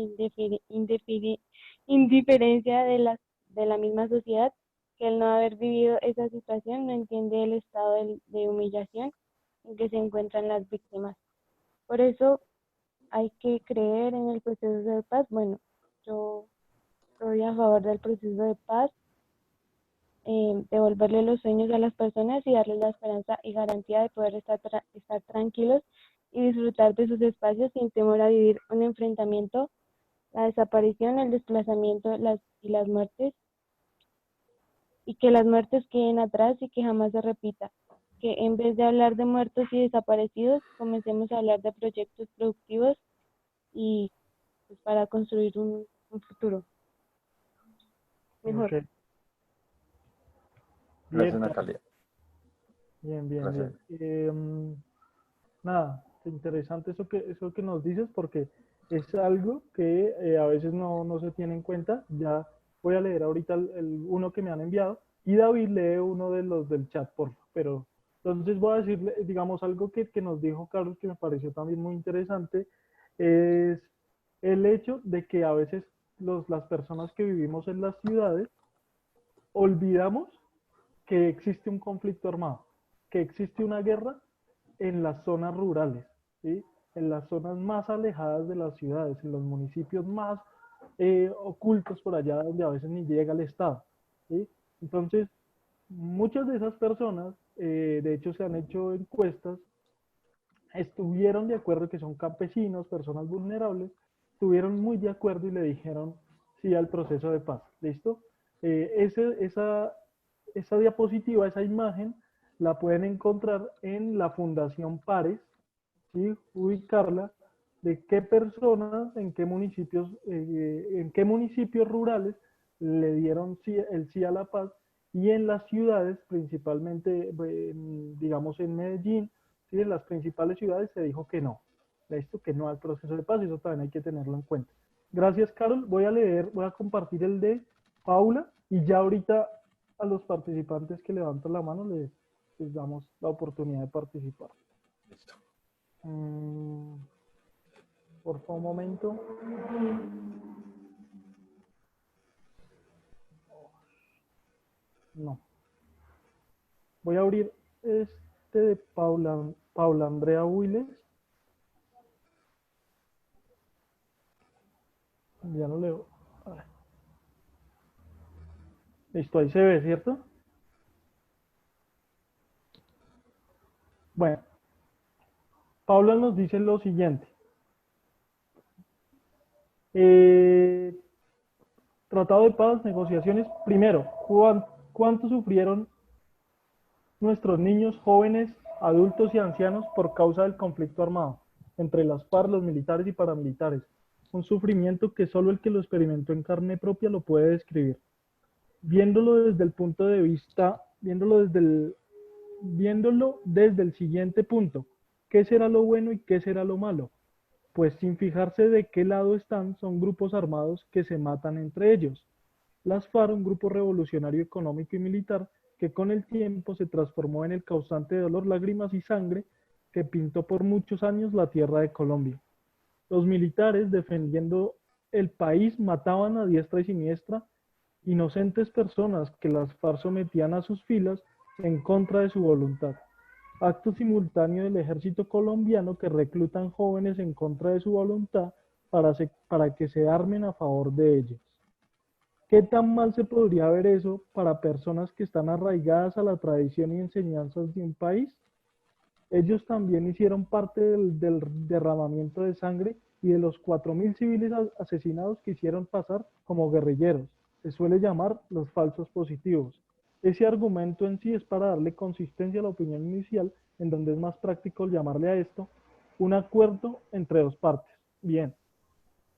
indiferencia de la misma sociedad, que al no haber vivido esa situación no entiende el estado de humillación en que se encuentran las víctimas. Por eso hay que creer en el proceso de paz. Bueno, yo estoy a favor del proceso de paz, devolverle los sueños a las personas y darles la esperanza y garantía de poder estar tranquilos y disfrutar de sus espacios sin temor a vivir un enfrentamiento, la desaparición, el desplazamiento y las muertes, y que las muertes queden atrás y que jamás se repita. Que en vez de hablar de muertos y desaparecidos, comencemos a hablar de proyectos productivos y pues, para construir un futuro mejor.
Ok, bien,
Gracias,
Carol.
Natalia.
Bien, bien,
Gracias.
bien. Nada, interesante eso que nos dices porque es algo que a veces no se tiene en cuenta. Ya voy a leer ahorita uno que me han enviado y David lee uno de los del chat, por favor. Pero entonces voy a decirle, digamos, algo que nos dijo Carlos que me pareció también muy interesante, es el hecho de que a veces las personas que vivimos en las ciudades olvidamos que existe un conflicto armado, que existe una guerra en las zonas rurales, ¿sí? En las zonas más alejadas de las ciudades, en los municipios más ocultos por allá donde a veces ni llega el Estado, ¿sí? Entonces, muchas de esas personas, de hecho se han hecho encuestas, estuvieron de acuerdo que son campesinos, personas vulnerables, estuvieron muy de acuerdo y le dijeron sí al proceso de paz. ¿Listo? Esa diapositiva, esa imagen, la pueden encontrar en la Fundación Pares, ¿sí? Ubicarla de qué personas, en qué municipios rurales le dieron el sí a la paz, y en las ciudades, principalmente, digamos en Medellín, ¿sí? En las principales ciudades se dijo que no. Esto que no al proceso de paz, eso también hay que tenerlo en cuenta. Gracias, Carol. Voy a compartir el de Paula, y ya ahorita a los participantes que levantan la mano les damos la oportunidad de participar.
Listo.
Por favor, un momento. No. Voy a abrir este de Paula Andrea Willes. Ya lo leo. Listo, ahí se ve, ¿cierto? Bueno, Paula nos dice lo siguiente. Tratado de paz, negociaciones. Primero, ¿cuánto sufrieron nuestros niños, jóvenes, adultos y ancianos por causa del conflicto armado entre las FARC, los militares y paramilitares? Un sufrimiento que solo el que lo experimentó en carne propia lo puede describir. Viéndolo desde el punto de vista, viéndolo desde el siguiente punto, ¿qué será lo bueno y qué será lo malo? Pues sin fijarse de qué lado están, son grupos armados que se matan entre ellos. Las FARC, un grupo revolucionario económico y militar, que con el tiempo se transformó en el causante de dolor, lágrimas y sangre que pintó por muchos años la tierra de Colombia. Los militares, defendiendo el país, mataban a diestra y siniestra inocentes personas que las FARC sometían a sus filas en contra de su voluntad. Acto simultáneo del ejército colombiano que reclutan jóvenes en contra de su voluntad para que se armen a favor de ellos. ¿Qué tan mal se podría ver eso para personas que están arraigadas a la tradición y enseñanzas de un país? Ellos también hicieron parte del derramamiento de sangre y de los 4.000 civiles asesinados que hicieron pasar como guerrilleros. Se suele llamar los falsos positivos. Ese argumento en sí es para darle consistencia a la opinión inicial, en donde es más práctico llamarle a esto un acuerdo entre dos partes. Bien.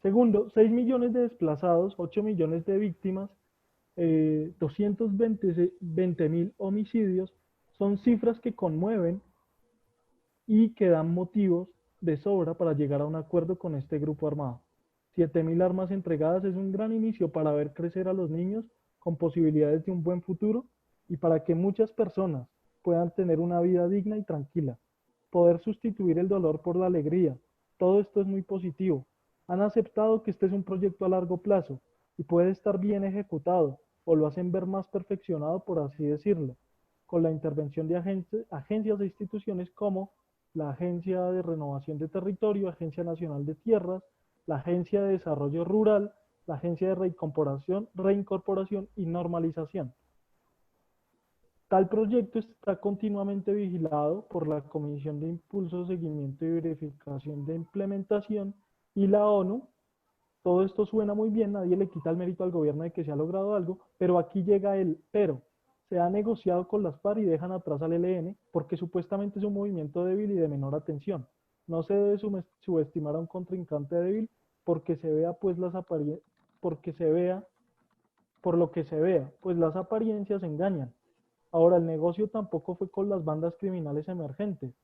Segundo, 6 millones de desplazados, 8 millones de víctimas, 220.000 homicidios, son cifras que conmueven y que dan motivos de sobra para llegar a un acuerdo con este grupo armado. 7.000 armas entregadas es un gran inicio para ver crecer a los niños con posibilidades de un buen futuro y para que muchas personas puedan tener una vida digna y tranquila. Poder sustituir el dolor por la alegría. Todo esto es muy positivo. Han aceptado que este es un proyecto a largo plazo y puede estar bien ejecutado, o lo hacen ver más perfeccionado, por así decirlo, con la intervención de agencias e instituciones como la Agencia de Renovación de Territorio, Agencia Nacional de Tierras, la Agencia de Desarrollo Rural, la Agencia de Reincorporación y Normalización. Tal proyecto está continuamente vigilado por la Comisión de Impulso, Seguimiento y Verificación de Implementación y la ONU. Todo esto suena muy bien, nadie le quita el mérito al gobierno de que se ha logrado algo, pero aquí llega el pero. Se ha negociado con las FARC y dejan atrás al ELN porque supuestamente es un movimiento débil y de menor atención. No se debe subestimar a un contrincante débil porque se vea, pues por lo que se vea, pues las apariencias engañan. Ahora, el negocio tampoco fue con las bandas criminales emergentes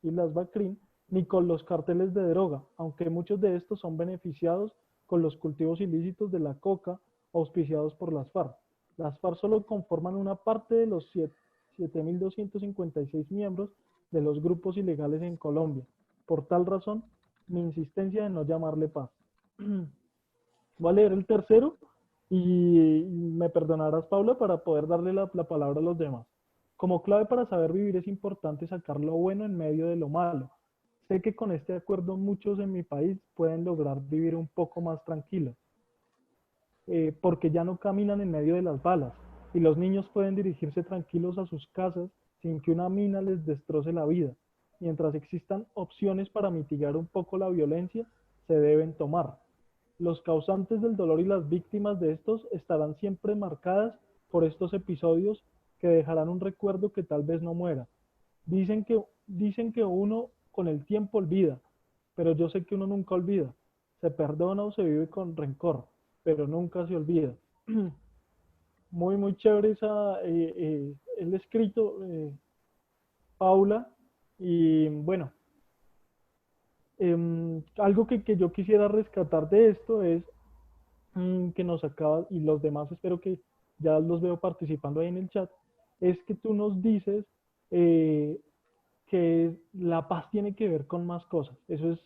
y las BACRIM, ni con los carteles de droga, aunque muchos de estos son beneficiados con los cultivos ilícitos de la coca auspiciados por las FARC. Las FARC solo conforman una parte de los 7.256 miembros de los grupos ilegales en Colombia. Por tal razón, mi insistencia en no llamarle paz. Voy a leer el tercero y me perdonarás, Paula, para poder darle la palabra a los demás. Como clave para saber vivir es importante sacar lo bueno en medio de lo malo. Sé que con este acuerdo muchos en mi país pueden lograr vivir un poco más tranquilos, porque ya no caminan en medio de las balas y los niños pueden dirigirse tranquilos a sus casas sin que una mina les destroce la vida. Mientras existan opciones para mitigar un poco la violencia, se deben tomar. Los causantes del dolor y las víctimas de estos estarán siempre marcadas por estos episodios que dejarán un recuerdo que tal vez no muera. Dicen que uno con el tiempo olvida, pero yo sé que uno nunca olvida. Se perdona o se vive con rencor, pero nunca se olvida. Muy, muy chévere el escrito, Paula. Y bueno, algo que yo quisiera rescatar de esto es que nos acaba, y los demás espero que ya los veo participando ahí en el chat, es que tú nos dices eh, que la paz tiene que ver con más cosas. Eso es,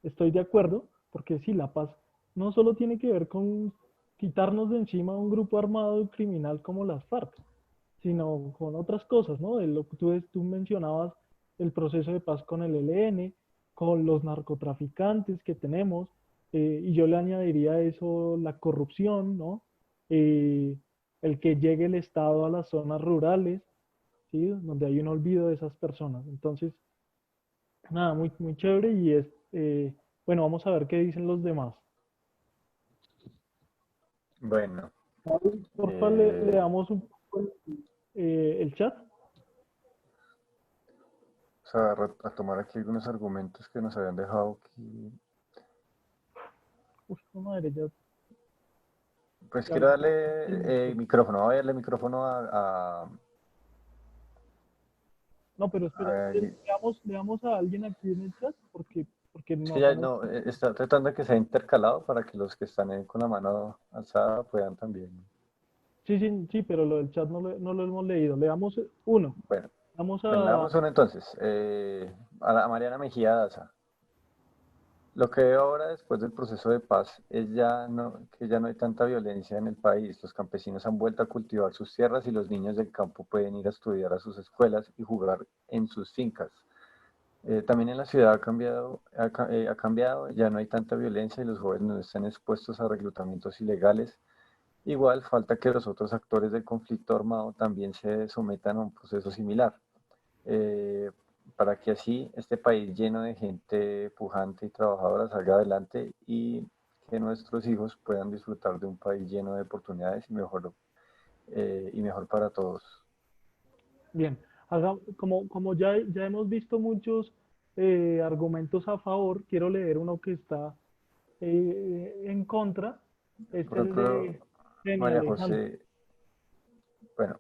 estoy de acuerdo, porque sí, la paz no solo tiene que ver con quitarnos de encima un grupo armado y criminal como las FARC, sino con otras cosas, ¿no? De lo que tú mencionabas, el proceso de paz con el ELN, con los narcotraficantes que tenemos, y yo le añadiría a eso la corrupción, ¿no? El que llegue el Estado a las zonas rurales, ¿sí? Donde hay un olvido de esas personas. Entonces, nada, muy, muy chévere y bueno, vamos a ver qué dicen los demás.
Bueno,
Porfa, le damos un poco el chat.
vamos a tomar aquí algunos argumentos que nos habían dejado aquí.
Uf, madre, ya.
Pues
Ya
quiero
me-
darle micrófono, voy a darle micrófono
No, pero espera,
a-
le damos a alguien aquí en el chat porque
es
no
que ya
apenas.
no, está tratando de que sea intercalado para que los que están con la mano alzada puedan también.
Sí, sí, sí, pero lo del chat no lo hemos leído. Le damos uno.
Bueno,
Vamos
bueno, le
a.
damos uno entonces. A Mariana Mejía Daza. Lo que veo ahora después del proceso de paz es que ya no hay tanta violencia en el país. Los campesinos han vuelto a cultivar sus tierras y los niños del campo pueden ir a estudiar a sus escuelas y jugar en sus fincas. También en la ciudad ha cambiado, ya no hay tanta violencia y los jóvenes no están expuestos a reclutamientos ilegales. Igual falta que los otros actores del conflicto armado también se sometan a un proceso similar, eh, para que así este país lleno de gente pujante y trabajadora salga adelante y que nuestros hijos puedan disfrutar de un país lleno de oportunidades y mejor para todos.
Bien. Como ya hemos visto muchos argumentos a favor, quiero leer uno que está en contra. Es
Por
el
otro,
de Jenny
María
Alejandro.
José, bueno,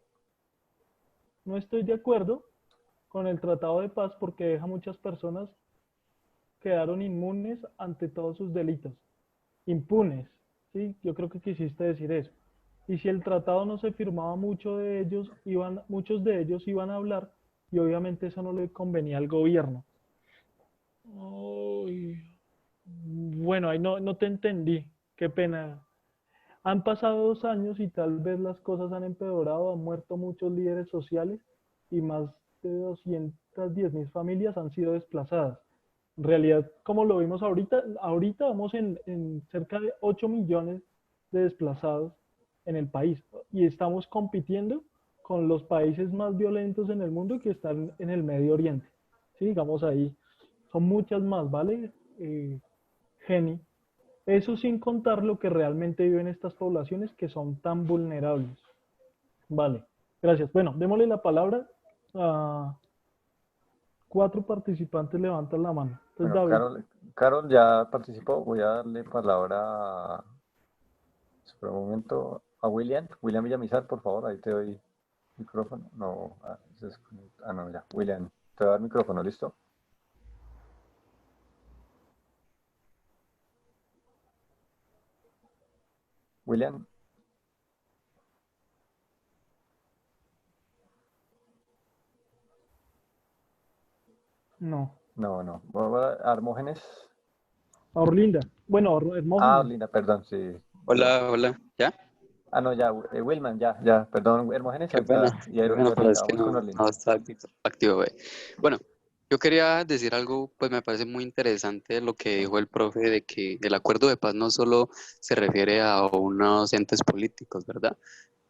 No estoy de acuerdo con el Tratado de Paz porque deja muchas personas quedaron inmunes ante todos sus delitos. Impunes, ¿sí? Yo creo que quisiste decir eso. Y si el tratado no se firmaba, muchos de ellos iban a hablar y obviamente eso no le convenía al gobierno. Uy, bueno, ahí no te entendí. Qué pena. Han pasado 2 años y tal vez las cosas han empeorado, han muerto muchos líderes sociales y más de 210.000 familias han sido desplazadas. En realidad, como lo vimos ahorita vamos en cerca de 8 millones de desplazados en el país y estamos compitiendo con los países más violentos en el mundo que están en el Medio Oriente. Sí, digamos ahí, son muchas más, ¿vale? Geni. Eso sin contar lo que realmente viven estas poblaciones que son tan vulnerables. Vale, gracias. Bueno, démosle la palabra a 4 participantes, levantan la mano. Entonces,
bueno,
David,
Carol ya participó, voy a darle palabra, espera un momento, a William Villamizar, por favor, ahí te doy micrófono. No, no, ya, William, te voy a dar micrófono, ¿listo? William,
no.
no. Hermógenes.
A Orlinda. Bueno,
Ah,
Hermógenes.
Linda, perdón, sí.
Hola, hola, ¿ya?
Ah, no, ya, Wilman, ya, perdón, Hermógenes,
Qué pena,
y
qué pena, pero
Orlinda,
es que
vamos con
no,
Orlinda.
no está activo, güey. Bueno, yo quería decir algo, pues me parece muy interesante lo que dijo el profe de que el acuerdo de paz no solo se refiere a unos entes políticos, ¿verdad?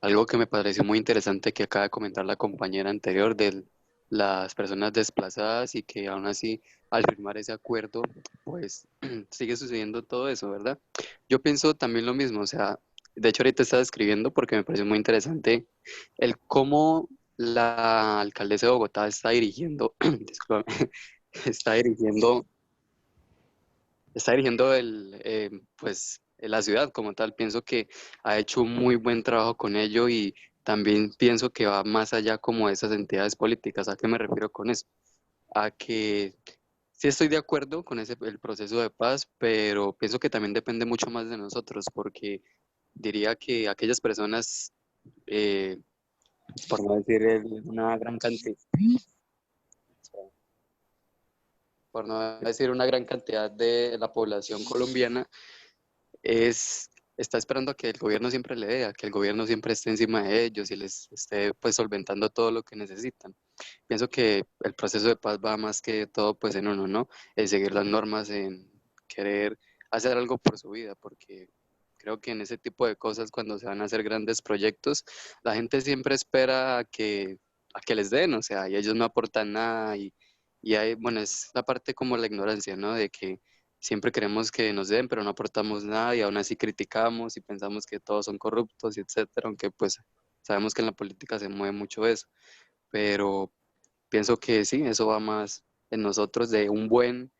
Algo que me pareció muy interesante que acaba de comentar la compañera anterior las personas desplazadas y que aún así al firmar ese acuerdo pues sigue sucediendo todo eso, ¿verdad? Yo pienso también lo mismo, o sea, de hecho ahorita estaba escribiendo porque me pareció muy interesante el cómo la alcaldesa de Bogotá está dirigiendo, discúlpame, está dirigiendo, está dirigiendo pues, la ciudad como tal. Pienso que ha hecho un muy buen trabajo con ello y también pienso que va más allá como de esas entidades políticas. ¿A qué me refiero con eso? A que sí estoy de acuerdo con el proceso de paz, pero pienso que también depende mucho más de nosotros, porque diría que aquellas personas, eh, por no decir una gran cantidad, por no decir una gran cantidad de la población colombiana, está esperando a que el gobierno siempre le dé, a que el gobierno siempre esté encima de ellos y les esté pues solventando todo lo que necesitan. Pienso que el proceso de paz va más que todo pues en uno, ¿no? En seguir las normas, en querer hacer algo por su vida, porque creo que en ese tipo de cosas, cuando se van a hacer grandes proyectos, la gente siempre espera a que les den, o sea, y ellos no aportan nada y hay, bueno, es la parte como la ignorancia, ¿no? De que siempre queremos que nos den, pero no aportamos nada y aún así criticamos y pensamos que todos son corruptos y etcétera, aunque pues sabemos que en la política se mueve mucho eso, pero pienso que sí, eso va más en nosotros de un buen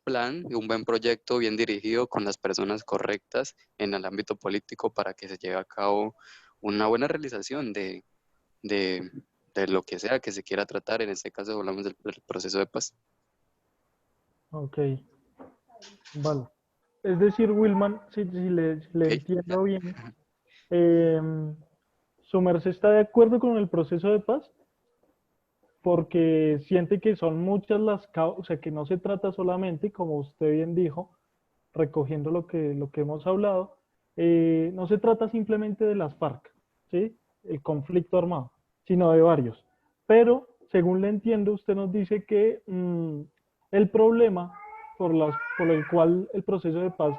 plan y un buen proyecto bien dirigido con las personas correctas en el ámbito político para que se lleve a cabo una buena realización de, de lo que sea que se quiera tratar. En este caso hablamos del proceso de paz.
Ok, vale. Es decir, Wilman, si le
Ok,
entiendo bien, eh, su merced está de acuerdo con el proceso de paz porque siente que son muchas las causas, o sea, que no se trata solamente, como usted bien dijo, recogiendo lo que hemos hablado, no se trata simplemente de las FARC, ¿sí? El conflicto armado, sino de varios. Pero, según le entiendo, usted nos dice que el problema por el cual el proceso de paz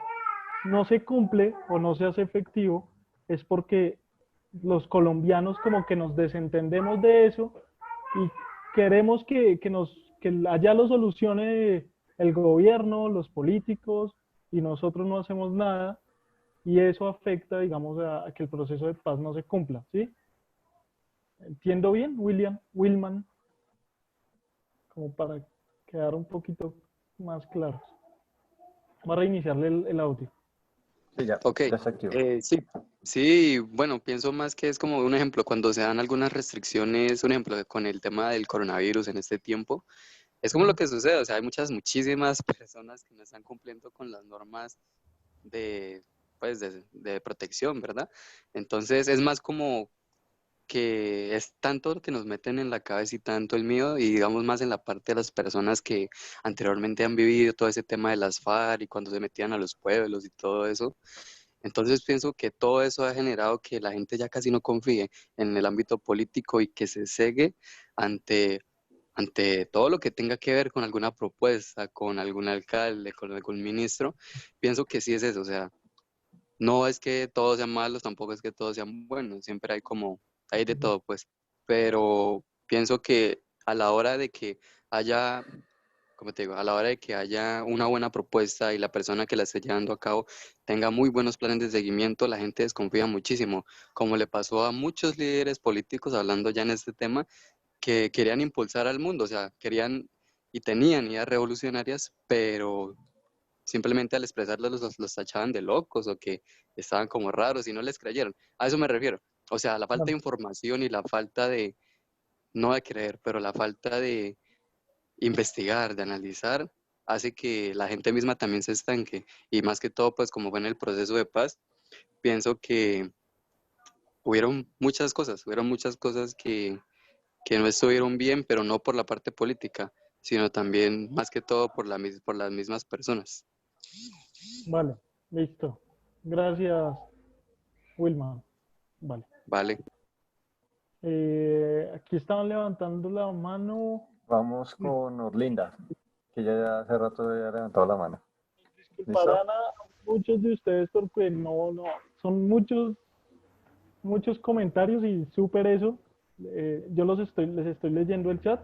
no se cumple o no se hace efectivo es porque los colombianos como que nos desentendemos de eso y queremos que allá lo solucione el gobierno, los políticos, y nosotros no hacemos nada, y eso afecta, digamos, a que el proceso de paz no se cumpla, ¿sí? ¿Entiendo bien, Wilman? Como para quedar un poquito más claros. Vamos a reiniciarle el audio.
Sí, ya,
ok,
ya se activó.
sí, sí, bueno, pienso más que es como un ejemplo, cuando se dan algunas restricciones, un ejemplo con el tema del coronavirus en este tiempo. Es como lo que sucede, o sea, hay muchísimas personas que no están cumpliendo con las normas de, pues, de protección, ¿verdad? Entonces es más como que es tanto lo que nos meten en la cabeza y tanto el miedo, y digamos más en la parte de las personas que anteriormente han vivido todo ese tema de las FARC y cuando se metían a los pueblos y todo eso. Entonces pienso que todo eso ha generado que la gente ya casi no confíe en el ámbito político y que se cegue ante ante todo lo que tenga que ver con alguna propuesta, con algún alcalde, con algún ministro. Pienso que sí es eso, o sea, no es que todos sean malos, tampoco es que todos sean buenos, siempre hay de todo, pues, pero pienso que a la hora de que haya, como te digo, a la hora de que haya una buena propuesta y la persona que la esté llevando a cabo tenga muy buenos planes de seguimiento, la gente desconfía muchísimo, como le pasó a muchos líderes políticos, hablando ya en este tema, que querían impulsar al mundo, o sea, querían y tenían ideas revolucionarias, pero simplemente al expresarlas los tachaban de locos o que estaban como raros y no les creyeron. A eso me refiero. O sea, la falta de información y la falta de, no de creer, pero la falta de investigar, de analizar, hace que la gente misma también se estanque. Y más que todo, pues como fue en el proceso de paz, pienso que hubieron muchas cosas que no estuvieron bien, pero no por la parte política, sino también más que todo por las mismas personas.
Vale, listo. Gracias, Wilman. Vale.
Vale.
Aquí estaban levantando la mano.
Vamos con Orlinda, que ya hace rato había levantado la mano. ¿Listo?
Disculparán a muchos de ustedes porque no, son muchos comentarios y súper eso. Yo les estoy leyendo el chat,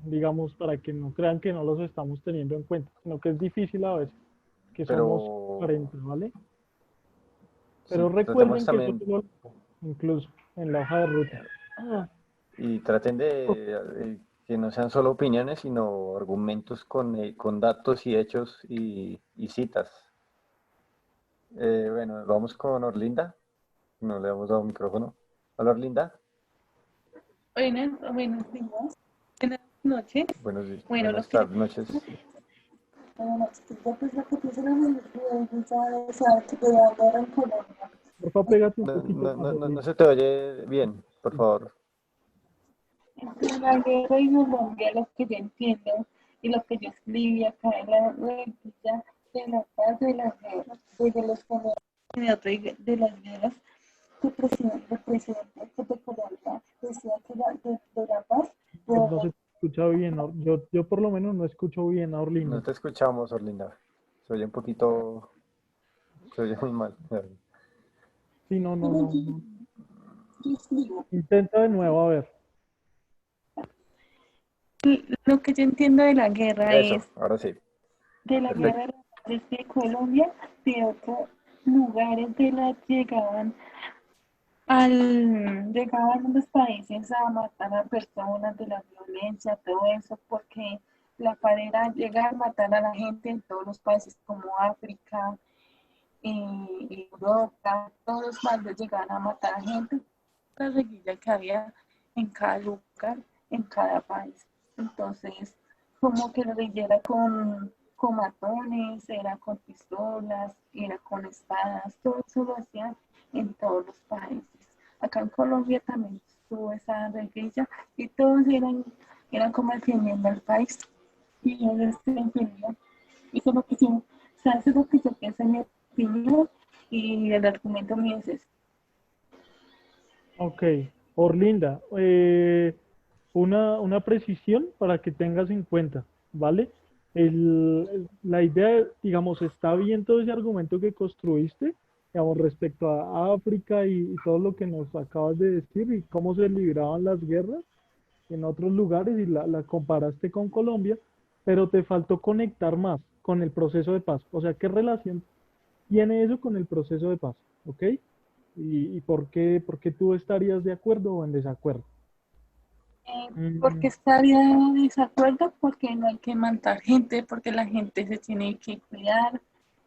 digamos, para que no crean que no los estamos teniendo en cuenta, sino que es difícil a veces, que somos
Pero
40, ¿vale? Pero
sí, tratemos
recuerden que eso
también
lo incluso en la hoja de ruta.
y traten de que no sean solo opiniones, sino argumentos con datos y hechos y citas. Bueno, vamos con Orlinda. No le hemos dado micrófono. Hola, Orlinda.
Buenos días, buenas noches.
Buenos días,
Bueno, lo
buenas
que
tardes, noches.
yo pues lo que pienso de saber que podía hablar en Colombia.
Por favor, pégate un
No,
poquito
no,
más,
no, no, no
Orlando.
se te oye bien, por favor.
Entre la guerra y Colombia, lo que yo entiendo y lo que yo escribí acá en la guerrilla de la paz de las guerras, desde los coloniales de las guerras, que el presidente de Colombia decía que de la paz,
No se escucha bien, yo por lo menos no escucho bien a
No
Orlinda.
te escuchamos, Orlinda. Se oye un poquito, se oye muy mal.
Sí, no.
yo escribo.
Intenta de nuevo, a ver.
Lo que yo entiendo de la guerra
Eso,
es
ahora sí.
de la
Perfecto.
guerra desde Colombia, de otros lugares de la llegaban a los países a matar a personas de la violencia, todo eso, porque la FARC era llegar a matar a la gente en todos los países como África, Europa, todos los países llegaban a matar a gente, la guerrilla que había en cada lugar, en cada país. Entonces, como que la guerrilla era con matones, era con pistolas, era con espadas, todo eso lo hacían en todos los países. Acá en Colombia también estuvo esa guerrilla y todos eran como defendiendo al país. Y yo estoy entendiendo. Y eso es lo que yo, o sea, eso es lo que yo pienso en mi opinión y el argumento mío es ese.
Ok, Orlinda, una precisión para que tengas en cuenta, ¿vale? La idea, digamos, está bien todo ese argumento que construiste, digamos, respecto a África y todo lo que nos acabas de decir y cómo se libraban las guerras en otros lugares y la comparaste con Colombia, pero te faltó conectar más con el proceso de paz. O sea, ¿qué relación tiene eso con el proceso de paz? ¿Ok? ¿Y por qué tú estarías de acuerdo o en desacuerdo?
Porque
Mm,
estaría de desacuerdo, porque no hay que matar gente, porque la gente se tiene que cuidar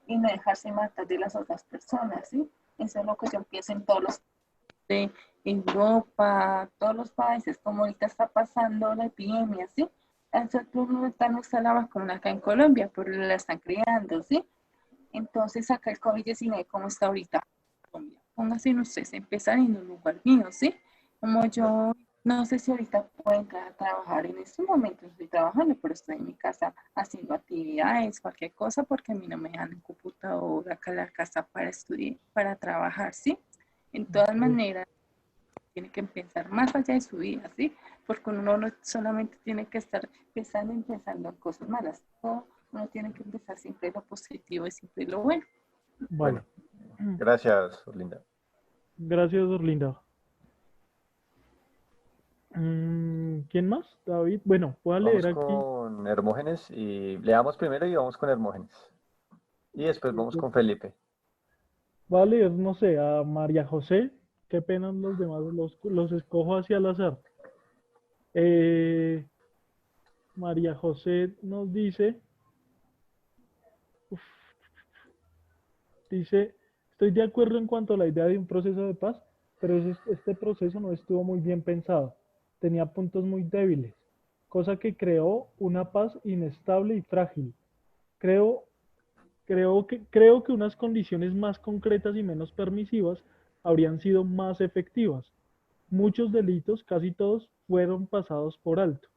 y no dejarse matar de las otras personas, ¿sí? Eso es lo que yo pienso en todos los de Europa, todos los países, como ahorita está pasando la epidemia, ¿sí? Nosotros no está la vacuna acá en Colombia, pero la están creando, ¿sí? Entonces acá el COVID-19, ¿cómo está ahorita? Colombia. Póngase en ustedes, empezar en un lugar mío, ¿sí? Como yo no sé si ahorita puedo entrar a trabajar en estos momentos, estoy trabajando, pero estoy en mi casa haciendo actividades, cualquier cosa, porque a mí no me dan un computador acá en la casa para estudiar, para trabajar, ¿sí? En todas
ok.
maneras, tiene que pensar más allá de su vida, ¿sí? Porque uno no solamente tiene que estar pensando en cosas malas, uno tiene que empezar siempre lo positivo y siempre lo bueno.
Vale.
Bueno, gracias, Orlinda.
Gracias, Orlinda. ¿Quién más? David. Bueno, voy a leer
Vamos
aquí.
con Hermógenes y leamos primero y vamos con Hermógenes. Y después vamos con Felipe.
Voy a leer, no sé, a María José. Qué pena los demás, los escojo hacia al azar. Eh, María José nos dice, uf, dice, estoy de acuerdo en cuanto a la idea de un proceso de paz, pero este proceso no estuvo muy bien pensado. Tenía puntos muy débiles, cosa que creó una paz inestable y frágil. Creo, creo que unas condiciones más concretas y menos permisivas habrían sido más efectivas. Muchos delitos, casi todos, fueron pasados por alto.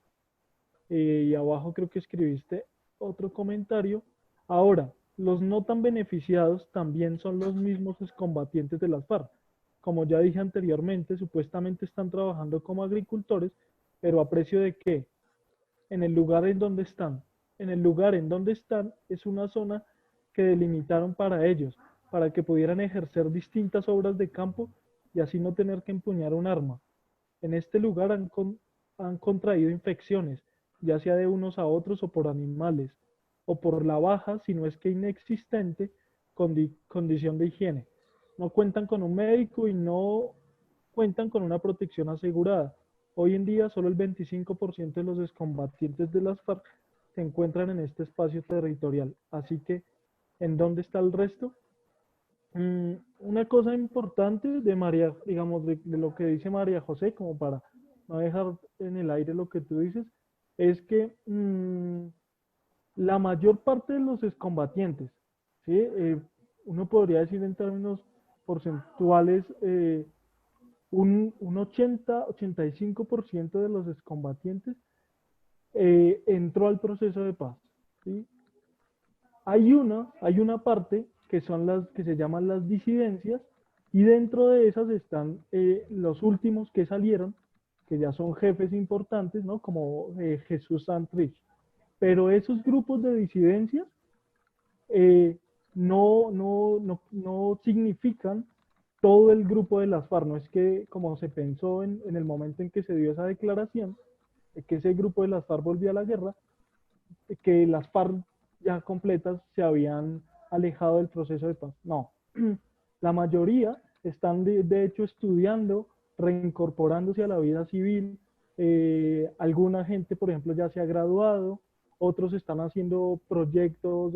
Y abajo creo que escribiste otro comentario. Ahora, los no tan beneficiados también son los mismos excombatientes de las FARC. Como ya dije anteriormente, supuestamente están trabajando como agricultores, pero ¿a precio de qué? En el lugar en donde están. En el lugar en donde están es una zona que delimitaron para ellos, para que pudieran ejercer distintas obras de campo y así no tener que empuñar un arma. En este lugar han contraído infecciones, ya sea de unos a otros o por animales, o por la baja, si no es que inexistente, condición de higiene. No cuentan con un médico y no cuentan con una protección asegurada. Hoy en día, solo el 25% de los excombatientes de las FARC se encuentran en este espacio territorial. Así que, ¿en dónde está el resto? Una cosa importante de María, digamos, de lo que dice María José, como para no dejar en el aire lo que tú dices, es que la mayor parte de los excombatientes, ¿sí? Uno podría decir en términos porcentuales, un 80-85% de los excombatientes entró al proceso de paz, ¿sí? Hay una parte que son las que se llaman las disidencias, y dentro de esas están los últimos que salieron, que ya son jefes importantes, ¿no? Como Jesús Santrich. Pero esos grupos de disidencias eh, no significan todo el grupo de las FARC. No es que, como se pensó en el momento en que se dio esa declaración, que ese grupo de las FARC volvió a la guerra, que las FARC ya completas se habían alejado del proceso de paz. No, la mayoría están de hecho estudiando, reincorporándose a la vida civil. Alguna gente, por ejemplo, ya se ha graduado, otros están haciendo proyectos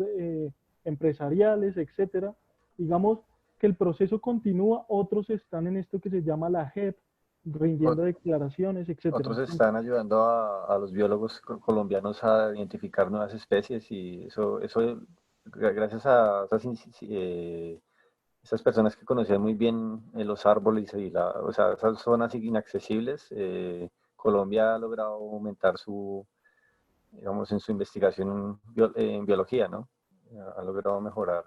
empresariales, etcétera. Digamos que el proceso continúa, otros están en esto que se llama la JEP, rindiendo declaraciones, etcétera.
Otros están ayudando a los biólogos colombianos a identificar nuevas especies y eso gracias a esas personas que conocían muy bien los árboles y o sea, esas zonas inaccesibles, Colombia ha logrado aumentar digamos, en su investigación en biología, ¿no? Ha logrado mejorar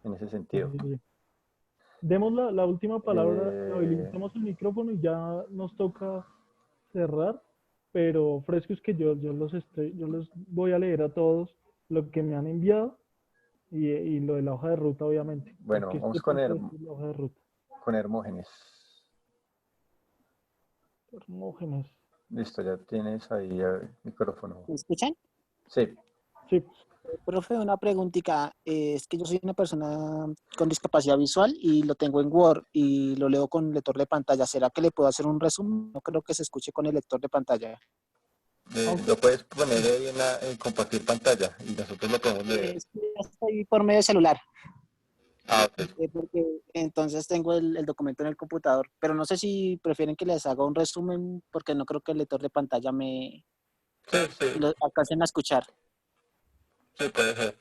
en ese sentido.
Demos la última palabra,
Eh,
habilitamos el micrófono y ya nos toca cerrar, pero frescos que yo los voy a leer a todos lo que me han enviado, y lo de la hoja de ruta, obviamente,
bueno,
porque
vamos
este punto es la hoja de ruta.
con Hermógenes.
Hermógenes.
Listo, ya tienes ahí el micrófono.
¿Me escuchan?
Sí.
Sí.
Profe, una preguntita. Es que yo soy una persona con discapacidad visual y lo tengo en Word y lo leo con lector de pantalla. ¿Será que le puedo hacer un resumen? No creo que se escuche con el lector de pantalla.
Lo puedes poner ahí en compartir pantalla y nosotros lo podemos leer.
Estoy por medio de celular.
Ok.
Porque entonces tengo el documento en el computador, pero no sé si prefieren que les haga un resumen porque no creo que el lector de pantalla lo alcancen a escuchar.
Sí, puede ser.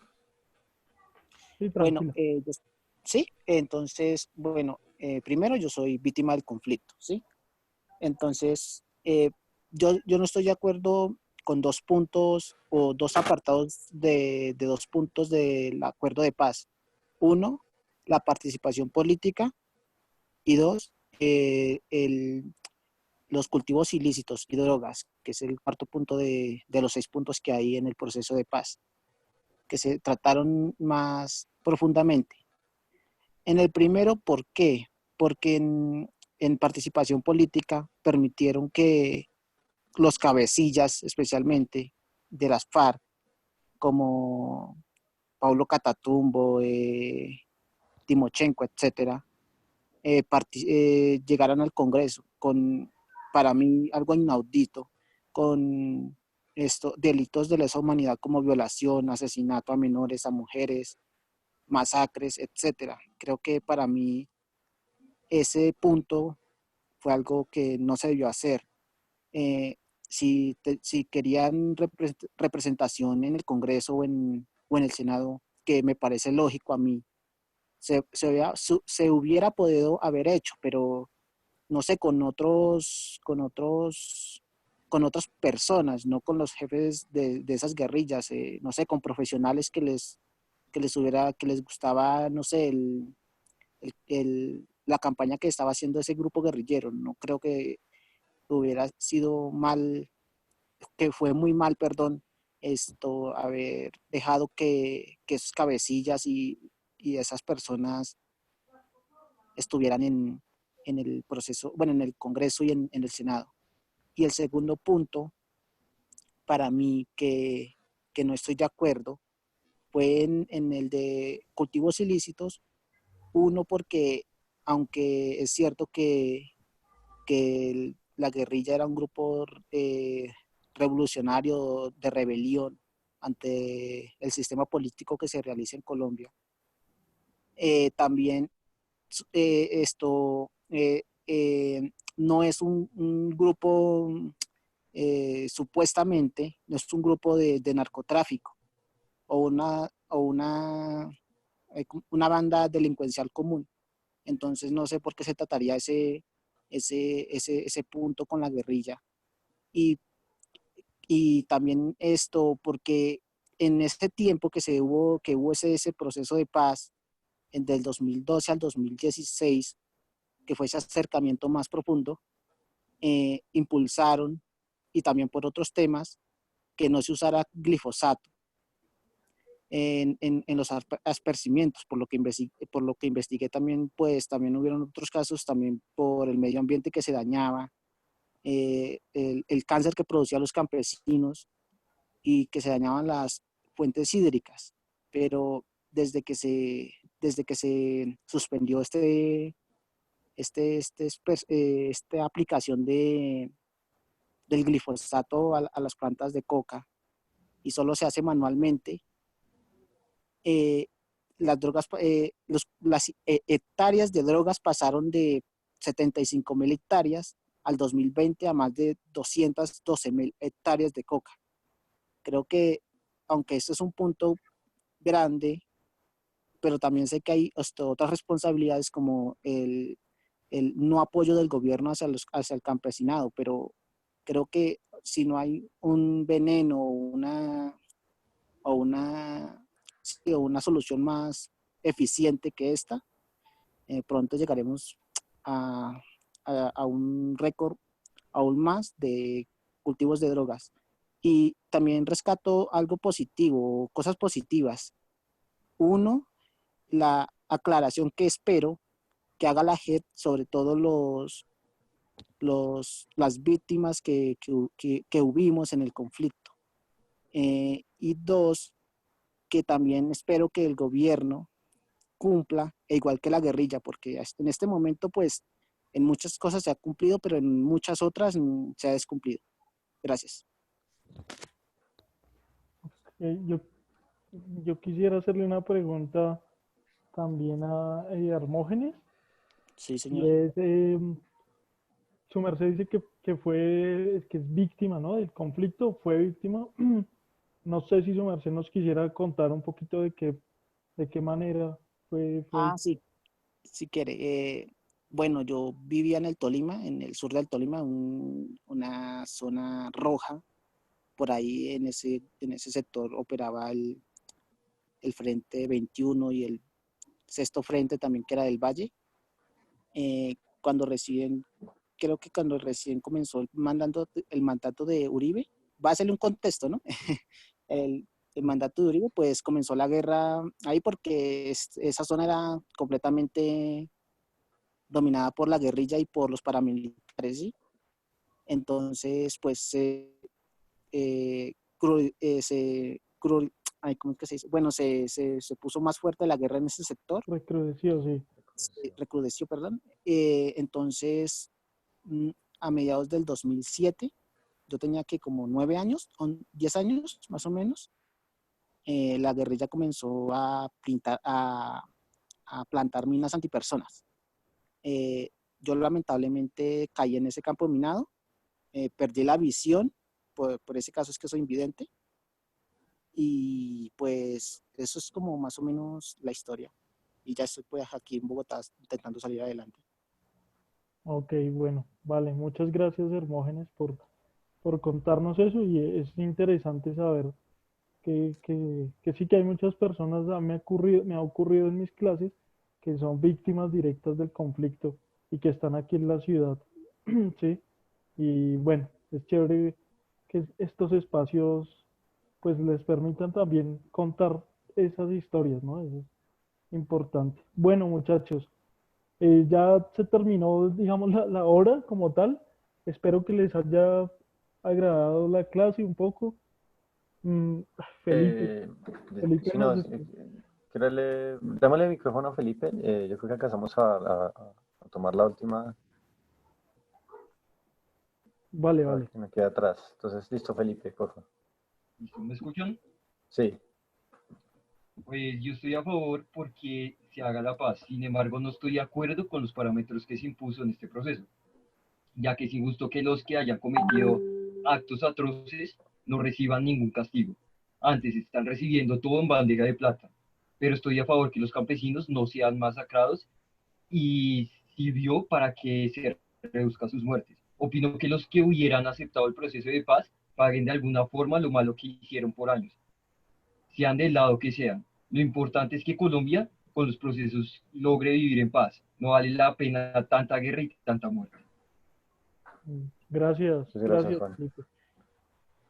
Sí,
bueno,
tranquilo.
sí, entonces, bueno, primero yo soy víctima del conflicto, ¿sí? Entonces, yo no estoy de acuerdo con 2 puntos o 2 apartados de 2 puntos del acuerdo de paz. 1, la participación política, y 2, los cultivos ilícitos y drogas, que es el cuarto punto de los 6 puntos que hay en el proceso de paz, que se trataron más profundamente. En el primero, ¿por qué? Porque en participación política permitieron que los cabecillas, especialmente de las FARC, como Paulo Catatumbo, Timochenko, etcétera, llegaran al Congreso con, para mí, algo inaudito, con delitos de lesa humanidad como violación, asesinato a menores, a mujeres, masacres, etcétera. Creo que para mí ese punto fue algo que no se debió hacer. Si querían representación en el Congreso o en el Senado, que me parece lógico a mí, se hubiera podido haber hecho, pero no sé, con otras personas, no con los jefes de esas guerrillas, no sé, con profesionales que les gustaba, no sé, la campaña que estaba haciendo ese grupo guerrillero. No creo que hubiera sido mal, que fue muy mal, perdón, haber dejado que esos cabecillas y esas personas estuvieran en el proceso, bueno, en el Congreso y en el Senado. Y el segundo punto, para mí, que no estoy de acuerdo, fue en el de cultivos ilícitos. Uno, porque aunque es cierto que la guerrilla era un grupo revolucionario de rebelión ante el sistema político que se realiza en Colombia, también esto no es un grupo, supuestamente, no es un grupo de narcotráfico o una banda delincuencial común. Entonces no sé por qué se trataría ese punto con la guerrilla. Y, y también esto, porque en este tiempo que hubo ese proceso de paz, del 2012 al 2016, que fue ese acercamiento más profundo, impulsaron, y también por otros temas, que no se usara glifosato en los aspercimientos. Por lo que investigué también, pues también hubieron otros casos también por el medio ambiente que se dañaba, el cáncer que producían los campesinos y que se dañaban las fuentes hídricas. Pero desde que se suspendió esta aplicación del glifosato a las plantas de coca, y solo se hace manualmente, las drogas, las hectáreas de drogas pasaron de 75.000 hectáreas al 2020 a más de 212.000 hectáreas de coca. Creo que, aunque este es un punto grande, pero también sé que hay otras responsabilidades como el no apoyo del gobierno hacia el campesinado, pero creo que si no hay un veneno o una solución más eficiente que esta, pronto llegaremos a un récord aún más de cultivos de drogas. Y también rescato algo positivo, cosas positivas. Uno, la aclaración que espero que haga la JEP, sobre todo las víctimas que hubimos en el conflicto. Y dos, que también espero que el gobierno cumpla, igual que la guerrilla, porque en este momento, pues, en muchas cosas se ha cumplido, pero en muchas otras se ha descumplido. Gracias.
Yo, yo quisiera hacerle una pregunta también a Hermógenes,
Sí,
y
señor.
es, su merced dice que es víctima, ¿no? Del conflicto, fue víctima. No sé si su merced nos quisiera contar un poquito de qué manera fue.
Sí, si quiere. Bueno, yo vivía en el Tolima, en el sur del Tolima, una zona roja. Por ahí en ese sector operaba el Frente 21 y el Sexto Frente también, que era del Valle. Cuando creo que cuando recién comenzó el mandato de Uribe, va a hacerle un contexto, ¿no? el mandato de Uribe, pues comenzó la guerra ahí porque esa zona era completamente dominada por la guerrilla y por los paramilitares, ¿sí? Entonces, pues eh, ¿cómo es que se dice? Bueno, se puso más fuerte la guerra en ese sector,
Recrudeció, sí.
recrudeció, perdón. Entonces, mm, a mediados del 2007, yo tenía que como 9 años, 10 años más o menos, la guerrilla comenzó a plantar minas antipersonas. Yo lamentablemente caí en ese campo minado, perdí la visión, por ese caso es que soy invidente, y pues eso es como más o menos la historia. Y ya estoy pues aquí en Bogotá intentando salir adelante.
Ok, bueno, vale. Muchas gracias, Hermógenes, por contarnos eso, y es interesante saber que sí que hay muchas personas, me ha ocurrido en mis clases, que son víctimas directas del conflicto y que están aquí en la ciudad, ¿sí? Y bueno, es chévere que estos espacios pues les permitan también contar esas historias, ¿no? Eso es importante. Bueno, muchachos, Ya se terminó, digamos, la hora como tal. Espero que les haya agradado la clase un poco. Mm, Felipe,
Eh,
Felipe
si no,
nos escucha.
démosle el micrófono a Felipe. Yo creo que alcanzamos a tomar la última
Vale,
a ver
vale.
que me queda atrás. Entonces, listo, Felipe, por favor.
¿Listo? ¿Me escuchan?
Sí.
Pues yo estoy a favor porque se haga la paz. Sin embargo, no estoy de acuerdo con los parámetros que se impuso en este proceso, ya que es injusto que los que hayan cometido actos atroces no reciban ningún castigo. Antes están recibiendo todo en bandeja de plata, pero estoy a favor que los campesinos no sean masacrados y sirvió para que se reduzcan sus muertes. Opino que los que hubieran aceptado el proceso de paz paguen de alguna forma lo malo que hicieron por años, sean del lado que sean. Lo importante es que Colombia, con los procesos, logre vivir en paz. No vale la pena tanta guerra y tanta muerte.
Gracias,
Muchas gracias,
gracias,
Juan.
Felipe.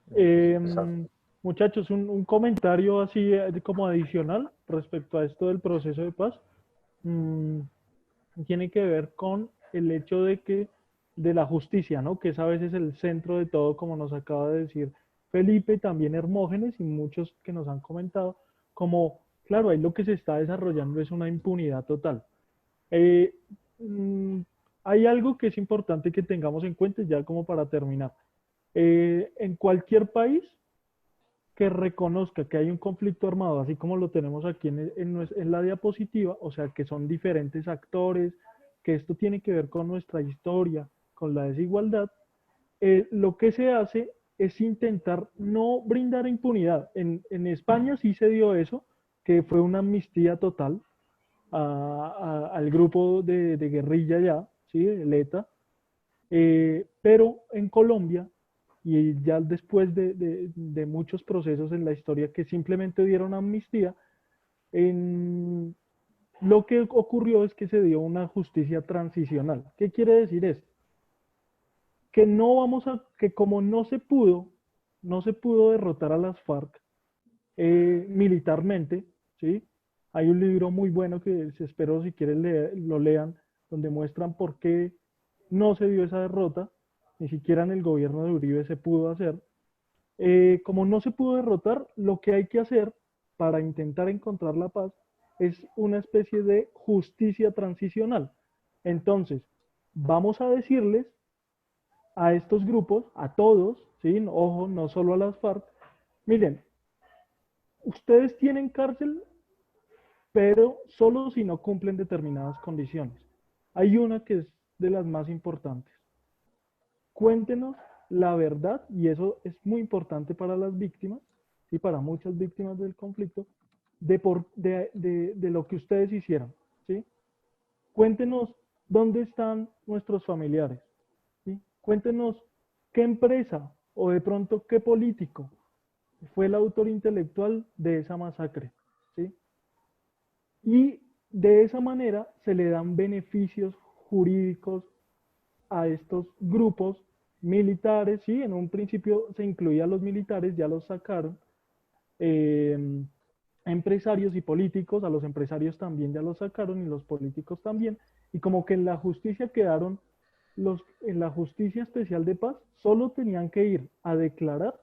Pesado.
Muchachos, un comentario así como adicional respecto a esto del proceso de paz. Mm, Tiene que ver con el hecho de que de la justicia, ¿no? Que es a veces el centro de todo, como nos acaba de decir Felipe, también Hermógenes y muchos que nos han comentado, como, claro, ahí lo que se está desarrollando es una impunidad total. Eh, mm, Hay algo que es importante que tengamos en cuenta, ya como para terminar. En cualquier país que reconozca que hay un conflicto armado, así como lo tenemos aquí en la diapositiva, o sea, que son diferentes actores, que esto tiene que ver con nuestra historia, con la desigualdad, lo que se hace es intentar no brindar impunidad. En España sí se dio eso, que fue una amnistía total al grupo de guerrilla ya, ¿sí? El ETA, pero en Colombia, y ya después de muchos procesos en la historia que simplemente dieron amnistía, lo que ocurrió es que se dio una justicia transicional. ¿Qué quiere decir esto? Que no vamos a, que como no se pudo derrotar a las FARC militarmente, ¿sí? Hay un libro muy bueno que espero si quieren lo lean, donde muestran por qué no se dio esa derrota, ni siquiera en el gobierno de Uribe se pudo hacer. Como no se pudo derrotar, lo que hay que hacer para intentar encontrar la paz es una especie de justicia transicional. Entonces, vamos a decirles a estos grupos, a todos, ¿sí? Ojo, no solo a las FARC, miren, ustedes tienen cárcel, pero solo si no cumplen determinadas condiciones. Hay una que es de las más importantes. Cuéntenos la verdad, y eso es muy importante para las víctimas, y para muchas víctimas del conflicto, de lo que ustedes hicieron, ¿sí? Cuéntenos dónde están nuestros familiares, ¿sí? Cuéntenos qué empresa o de pronto qué político fue el autor intelectual de esa masacre, ¿sí? Y de esa manera se le dan beneficios jurídicos a estos grupos militares, sí, en un principio se incluía a los militares, ya los sacaron, eh, empresarios y políticos, a los empresarios también ya los sacaron y los políticos también, y como que en la justicia quedaron, en la justicia especial de paz, solo tenían que ir a declarar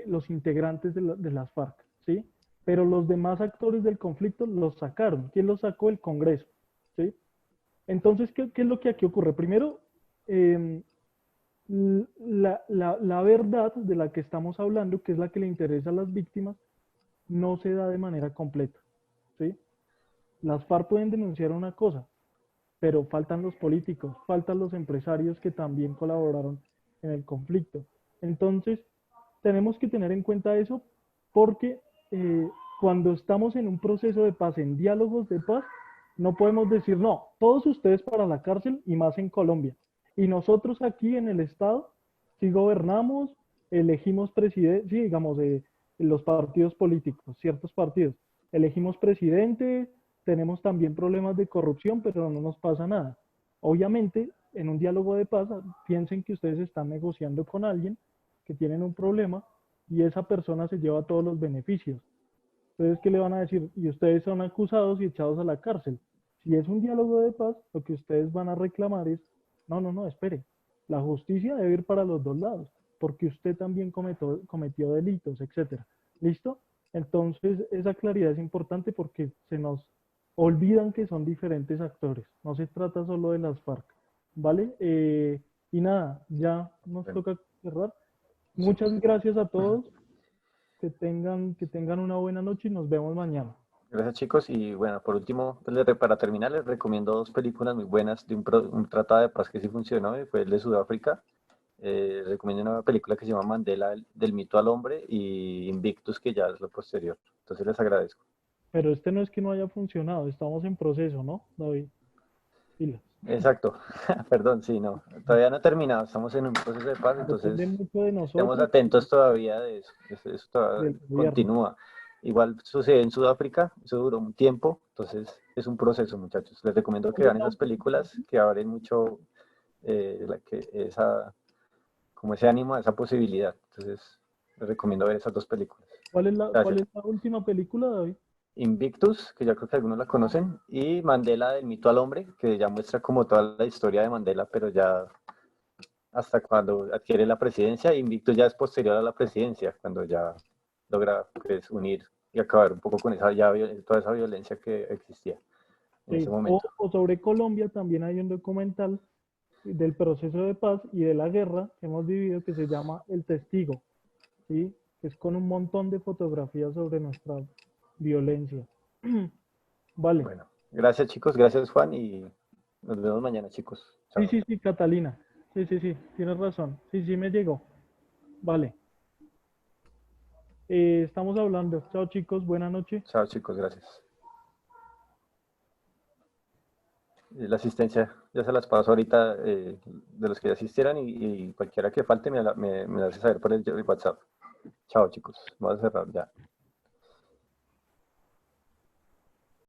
los integrantes de las FARC, ¿sí? Pero los demás actores del conflicto los sacaron. ¿Quién los sacó? El Congreso, ¿sí? Entonces, ¿qué es lo que aquí ocurre? Primero, eh, la verdad de la que estamos hablando, que es la que le interesa a las víctimas, no se da de manera completa, ¿sí? Las FARC pueden denunciar una cosa, pero faltan los políticos, faltan los empresarios que también colaboraron en el conflicto. Entonces, tenemos que tener en cuenta eso porque cuando estamos en un proceso de paz, en diálogos de paz, no podemos decir, no, todos ustedes para la cárcel y más en Colombia. Y nosotros aquí en el Estado, si gobernamos, elegimos presidente, sí, digamos, los partidos políticos, ciertos partidos, elegimos presidente, tenemos también problemas de corrupción, pero no nos pasa nada. Obviamente, en un diálogo de paz, piensen que ustedes están negociando con alguien, que tienen un problema, y esa persona se lleva todos los beneficios. Entonces, ¿qué le van a decir? Y ustedes son acusados y echados a la cárcel. Si es un diálogo de paz, lo que ustedes van a reclamar es, no, espere, la justicia debe ir para los dos lados, porque usted también cometió delitos, etcétera. ¿Listo? Entonces, esa claridad es importante porque se nos olvidan que son diferentes actores. No se trata solo de las FARC, ¿vale? Y nada, ya nos toca cerrar. Muchas gracias a todos. Que tengan una buena noche y nos vemos mañana.
Gracias, chicos. Y bueno, por último, para terminar, les recomiendo dos películas muy buenas de un tratado de paz que sí funcionó, y fue el de Sudáfrica. Les recomiendo una película que se llama Mandela, del mito al hombre, y Invictus, que ya es lo posterior. Entonces les agradezco.
Pero este no es que no haya funcionado, estamos en proceso, ¿no, David? Pilas.
Exacto. Perdón, sí, no. Todavía no ha terminado, estamos en un proceso de paz, entonces
Depende mucho de
estemos
nosotros.
atentos todavía de eso. Eso todavía
Del gobierno.
continúa. Igual sucede en Sudáfrica, eso duró un tiempo, entonces es un proceso, muchachos. Les recomiendo que vean esas películas que abren mucho como ese ánimo, esa posibilidad. Entonces les recomiendo ver esas dos películas.
¿Cuál es
Gracias.
la última película, David?
Invictus, que ya creo que algunos la conocen, y Mandela, del mito al hombre, que ya muestra como toda la historia de Mandela, pero ya hasta cuando adquiere la presidencia. Invictus ya es posterior a la presidencia, cuando ya logra, pues, unir y acabar un poco con toda esa violencia que existía en ese momento.
O sobre Colombia también hay un documental del proceso de paz y de la guerra que hemos vivido que se llama El Testigo, ¿sí? Que es con un montón de fotografías sobre nuestra violencia. Vale.
Bueno, gracias, chicos, gracias, Juan, y nos vemos mañana, chicos. Chao.
Sí, Catalina. Sí, tienes razón. Sí, me llegó. Vale. Estamos hablando. Chao, chicos, buena noche.
Chao, chicos, gracias. La asistencia ya se las paso ahorita, de los que ya asistieran, y cualquiera que falte me la hace saber por el WhatsApp. Chao, chicos. Vamos a cerrar ya.